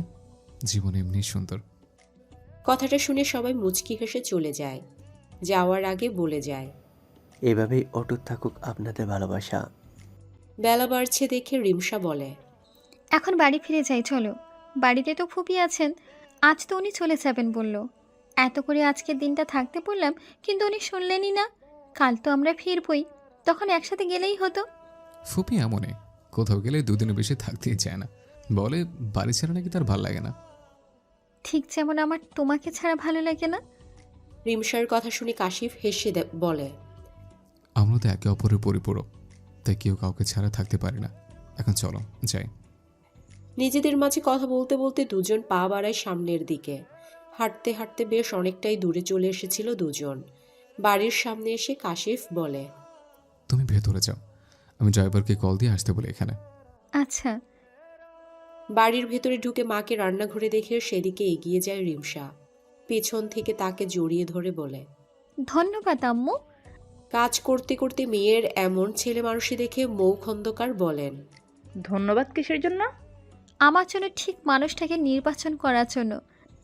জীবন এমনি সুন্দর। কথাটা শুনে সবাই মুচকি হেসে চলে যায়। যাওয়ার আগে বলে যায়, এভাবেই অটুট থাকুক আপনাদের ভালোবাসা। বেলা বাড়ছে দেখে রিমসা বলে, এখন বাড়ি ফিরে যাই, চলো। বাড়িতে তো ফুপি আছেন, আজ তো উনি চলে যাবেন বলল। এত করে আজকের দিনটা থাকতে বললাম, কিন্তু উনি শুনলেনই না। কাল তো আমরা ফিরবই, তখন একসাথে গেলেই হতো। ফুপি এমনই, কোথাও গেলে দুদিনের বেশি থাকতেই চায় না, বলে বাড়ি ছাড়া নাকি তার ভাল লাগে না। ঠিক যেমন আমার তোমাকে ছাড়া ভালো লাগে না। রিমসার কথা শুনে কাশিফ হেসে বলে, আমরা তো একে অপরের পরিপূরক, তাই কেউ কাউকে ছাড়া থাকতে পারি না। এখন চলো যাই। নিজেদের মাঝে কথা বলতে বলতে দুজন পা বাড়ায় সামনের দিকে। হাঁটতে হাঁটতে বেশ অনেকটাই দূরে চলে এসেছিল দুজন। বাড়ির সামনে এসে কাশিফ বলে, তুমি ভেতরে যাও, আমি ড্রাইভারকে কল দিয়ে আসতে বলে এখানে। আচ্ছা। বাড়ির ভেতরে ঢুকে মাকে রান্নাঘরে দেখে সেদিকে এগিয়ে যায় রিমসা। পেছন থেকে তাকে জড়িয়ে ধরে বলে, ধন্যবাদ আম্মু। কাজ করতে করতে মেয়ের এমন ছেলে মানুষই দেখে মৌ খন্দকার বলেন, ধন্যবাদ কিসের জন্য? আমার জন্য ঠিক মানুষটাকে নির্বাচন করার জন্য।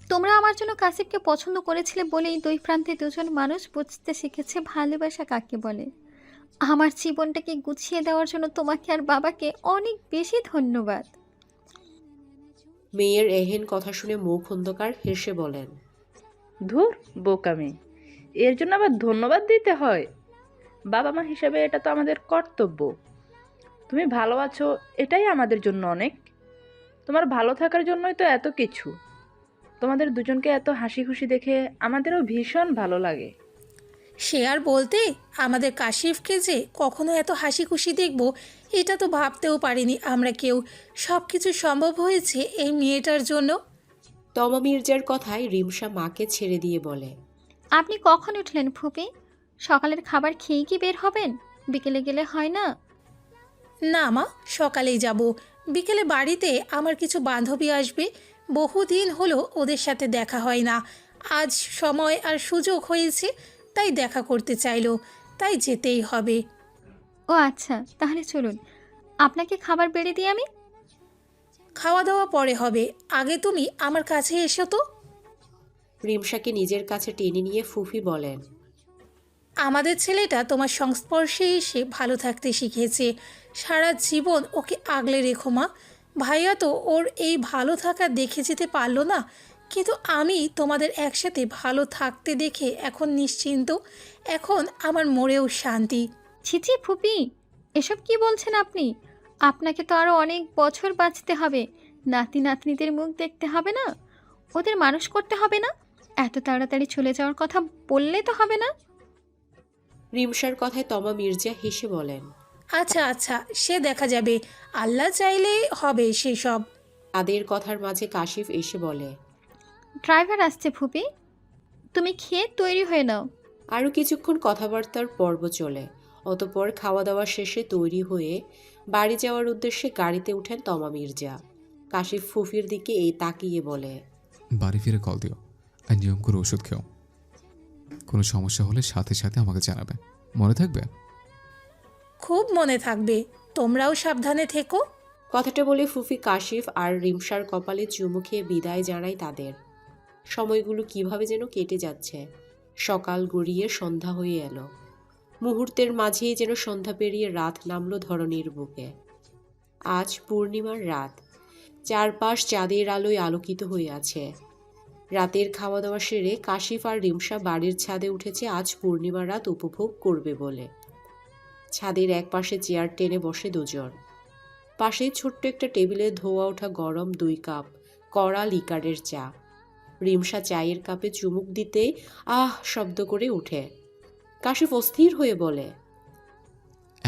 তোমরা আমার জন্য কাসিফকে পছন্দ করেছিলে বলেই দুই প্রান্তে দুজন মানুষ বুঝতে শিখেছে ভালোবাসা কাকে বলে। আমার জীবনটাকে গুছিয়ে দেওয়ার জন্য তোমাকে আর বাবাকে অনেক বেশি ধন্যবাদ। মেয়ের এহেন কথা শুনে মৌ খন্দকার হেসে বলেন, ধুর বোকামি, এর জন্য আবার ধন্যবাদ দিতে হয়? বাবা মা হিসেবে এটা তো আমাদের কর্তব্য। তুমি ভালো আছো, এটাই আমাদের জন্য অনেক। তোমার ভালো থাকার জন্যই তো এত কিছু। তোমাদের দুজনকে এত হাসি খুশি দেখে আমাদেরও ভীষণ ভালো লাগে। সে আর বলতে, আমাদের কাশিফকে যে কখনো এত হাসি খুশি দেখব এটা তো ভাবতেও পারিনি আমরা কেউ। সব কিছু সম্ভব হয়েছে এই মেয়েটার জন্য। তমা মির্জার কথায় রিমসা মাকে ছেড়ে দিয়ে বলে, আপনি কখন উঠলেন ফুপি? সকালের খাবার খেয়ে কি বের হবেন? বিকেলে গেলে হয় না? না মা, সকালেই যাব। বিকেলে বাড়িতে আমার কিছু বান্ধবী আসবে, বহুদিন হলো ওদের সাথে দেখা হয় না। আজ সময় আর সুযোগ হয়েছে, তাই দেখা করতে চাইলো, তাই যেতেই হবে। ও আচ্ছা, তাহলে চলুন। আপনাকে খাবার বেড়ে দিই আমি? খাওয়া দাওয়া পরে হবে, আগে তুমি আমার কাছে এসো তো। রিমসাকে নিজের কাছে টেনে নিয়ে ফুফি বলেন, আমাদের ছেলেটা তোমার সংস্পর্শে এসে ভালো থাকতে শিখেছে, সারা জীবন ওকে আগলে রেখো মা। ভাইয়া তো ওর এই ভালো থাকা দেখে যেতে পারলো না, কিন্তু আমি তোমাদের একসাথে ভালো থাকতে দেখে এখন নিশ্চিন্ত, এখন আমার মরেও শান্তি। ছিছি ফুপি, এসব কি বলছেন আপনি? আপনাকে তো আরও অনেক বছর বাঁচতে হবে, নাতি নাতনিদের মুখ দেখতে হবে না, ওদের মানুষ করতে হবে না, এত তাড়াতাড়ি চলে যাওয়ার কথা বললে তো হবে না। রিমসার কথায় তমা মির্জা হেসে বলেন, আচ্ছা আচ্ছা, সে দেখা যাবে, আল্লাহ চাইলে হবে সেসব। তাদের কথার মাঝে কাশিফ এসে বলে, ড্রাইভার আসছে ফুপি, তুমি খেয়ে তৈরি হয়ে নাও। আরও কিছুক্ষণ কথাবার্তার পর্ব চলে। অতঃপর খাওয়া দাওয়া শেষে তৈরি হয়ে বাড়ি যাওয়ার উদ্দেশ্যে গাড়িতে উঠেন তমা মির্জা। কাশিফ ফুফির দিকে এই তাকিয়ে বলে, বাড়ি ফিরে কল দিও আর নিয়ম করে ওষুধ খেও। কোনো সমস্যা হলে সাথে সাথে আমাকে জানাবে, মনে থাকবে? খুব মনে থাকবে, তোমরাও সাবধানে থেকো। কথাটা বলে ফুফি কাশিফ আর রিমসার কপালে চুমু খেয়ে বিদায় জানায় তাদের। সময়গুলো কিভাবে যেন কেটে যাচ্ছে। সকাল গড়িয়ে সন্ধ্যা হয়ে এলো। মুহূর্তের মাঝেই যেন সন্ধ্যা পেরিয়ে রাত নামলো ধরণীর বুকে। আজ পূর্ণিমার রাত। চারপাশ চাঁদের আলোয় আলোকিত হয়ে আছে। রাতের খাওয়া দাওয়া সেরে কাশিফ আর রিমসা বাড়ির ছাদে উঠেছে আজ পূর্ণিমার রাত উপভোগ করবে বলে। ছাদের এক পাশে চেয়ার টেনে বসে দুজন। পাশে ছোট্ট একটা টেবিলে ধোয়া ওঠা গরম 2 কাপ কড়া লিকারের চা। রিমসা চায়ের কাপে চুমুক দিতে আহ শব্দ করে ওঠে। কাশিফ অস্থির হয়ে বলে,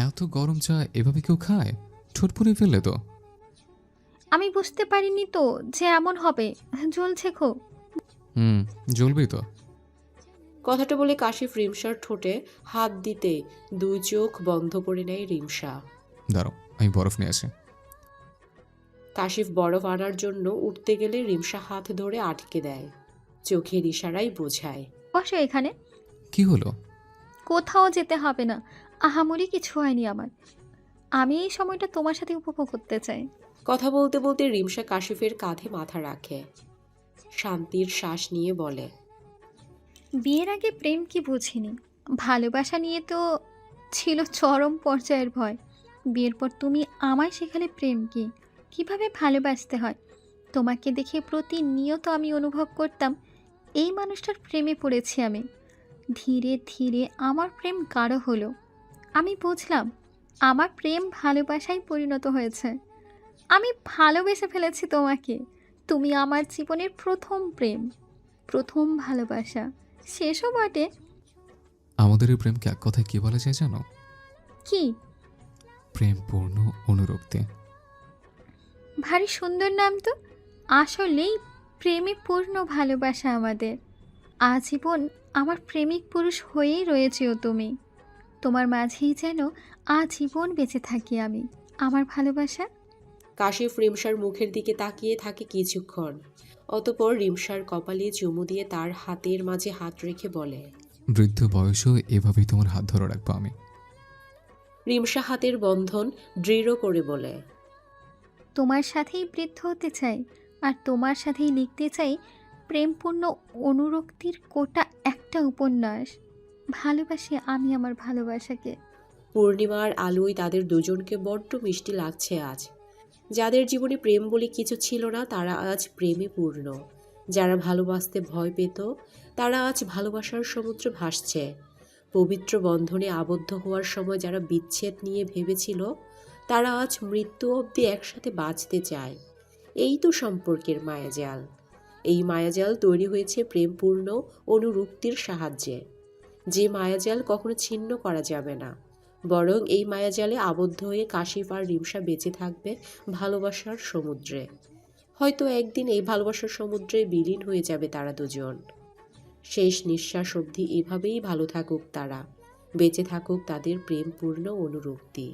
এত গরম চা এভাবে কেউ খায়? ঠোঁট পুড়ে ফেললে তো। আমি বুঝতে পারিনি তো যে এমন হবে, জ্বলছে খুব। জ্বলবেই তো। কথাটা বলে কাশিফ রিমসার ঠোঁটে হাত দিতে 2 চোখ বন্ধ করে নেয় রিমসা। দাঁড়াও, আমি বরফ নিয়ে আসি। কাশিফ বরফ আনার জন্য উঠতে গেলে রিমসা হাত ধরে আটকে দেয়, চোখের ইশারায় বোঝায়। বসো এখানে। কি হলো? কোথাও যেতে হবে না, আহামরি কিছু হয়নি আমার। আমি এই সময়টা তোমার সাথে উপভোগ করতে চাই। কথা বলতে বলতে রিমসা কাশিফের কাঁধে মাথা রাখে। শান্তির শ্বাস নিয়ে বলে, বিয়ের আগে প্রেম কি বুঝিনি, ভালোবাসা নিয়ে তো ছিল চরম পর্যায়ের ভয়। বিয়ের পর তুমি আমায় শেখালে প্রেম কি, কিভাবে ভালোবাসতে হয়। তোমাকে দেখে প্রতিনিয়ত আমি অনুভব করতাম এই মানুষটার প্রেমে পড়েছি আমি। ধীরে ধীরে আমার প্রেম গাঢ় হলো। আমি বুঝলাম আমার প্রেম ভালোবাসায় পরিণত হয়েছে। আমি ভালোবেসে ফেলেছি তোমাকে। তুমি আমার জীবনের প্রথম প্রেম, প্রথম ভালোবাসা, শেষও বটে। আমাদের এই প্রেমকে এক কথায় কি বলা যায় জানো? কি? প্রেম পূর্ণ অনুরক্তি। ভারী সুন্দর নাম তো। আসলেই প্রেমে পূর্ণ ভালোবাসা আমাদের। আজীবন আমার প্রেমিক পুরুষ হয়েই রয়েছেও তুমি। তোমার মাঝেই যেন আজীবন বেঁচে থাকি আমি, আমার ভালোবাসা। কাশিফ রিমসার মুখের দিকে তাকিয়ে থাকে কিছুক্ষণ। অতঃপর রিমসার কপালে চুমু দিয়ে তার হাতের মাঝে হাত রেখে বলে, বৃদ্ধ বয়সেও এভাবেই তোমার হাত ধরে রাখবো আমি। রিমসা হাতের বন্ধন দৃঢ় করে বলে, তোমার সাথেই বৃদ্ধ হতে চাই, আর তোমার সাথেই লিখতে চাই প্রেমপূর্ণ অনুরক্তির কোটা একটা উপন্যাস। ভালোবাসি আমি আমার ভালোবাসাকে। পূর্ণিমার আলোয় তাদের দুজনকে বড্ড মিষ্টি লাগছে আজ। যাদের জীবনে প্রেম বলে কিছু ছিল না তারা আজ প্রেমে পূর্ণ। যারা ভালোবাসতে ভয় পেত তারা আজ ভালোবাসার সমুদ্রে ভাসছে। পবিত্র বন্ধনে আবদ্ধ হওয়ার সময় যারা বিচ্ছেদ নিয়ে ভেবেছিল তারা আজ মৃত্যু অবধি একসাথে বাঁচতে চায়। এই তো সম্পর্কের মায়াজাল। এই মায়াজাল তৈরি হয়েছে প্রেমপূর্ণ অনুরক্তির সাহায্যে। যে মায়াজাল কখনো ছিন্ন করা যাবে না, বরং এই মায়াজালে আবদ্ধ হয়ে কাশিফ আর রিমসা বেঁচে থাকবে ভালোবাসার সমুদ্রে। হয়তো একদিন এই ভালোবাসার সমুদ্রে বিলীন হয়ে যাবে তারা দুজন। শেষ নিঃশ্বাস অবধি এভাবেই ভালো থাকুক তারা, বেঁচে থাকুক তাদের প্রেমপূর্ণ অনুরক্তি।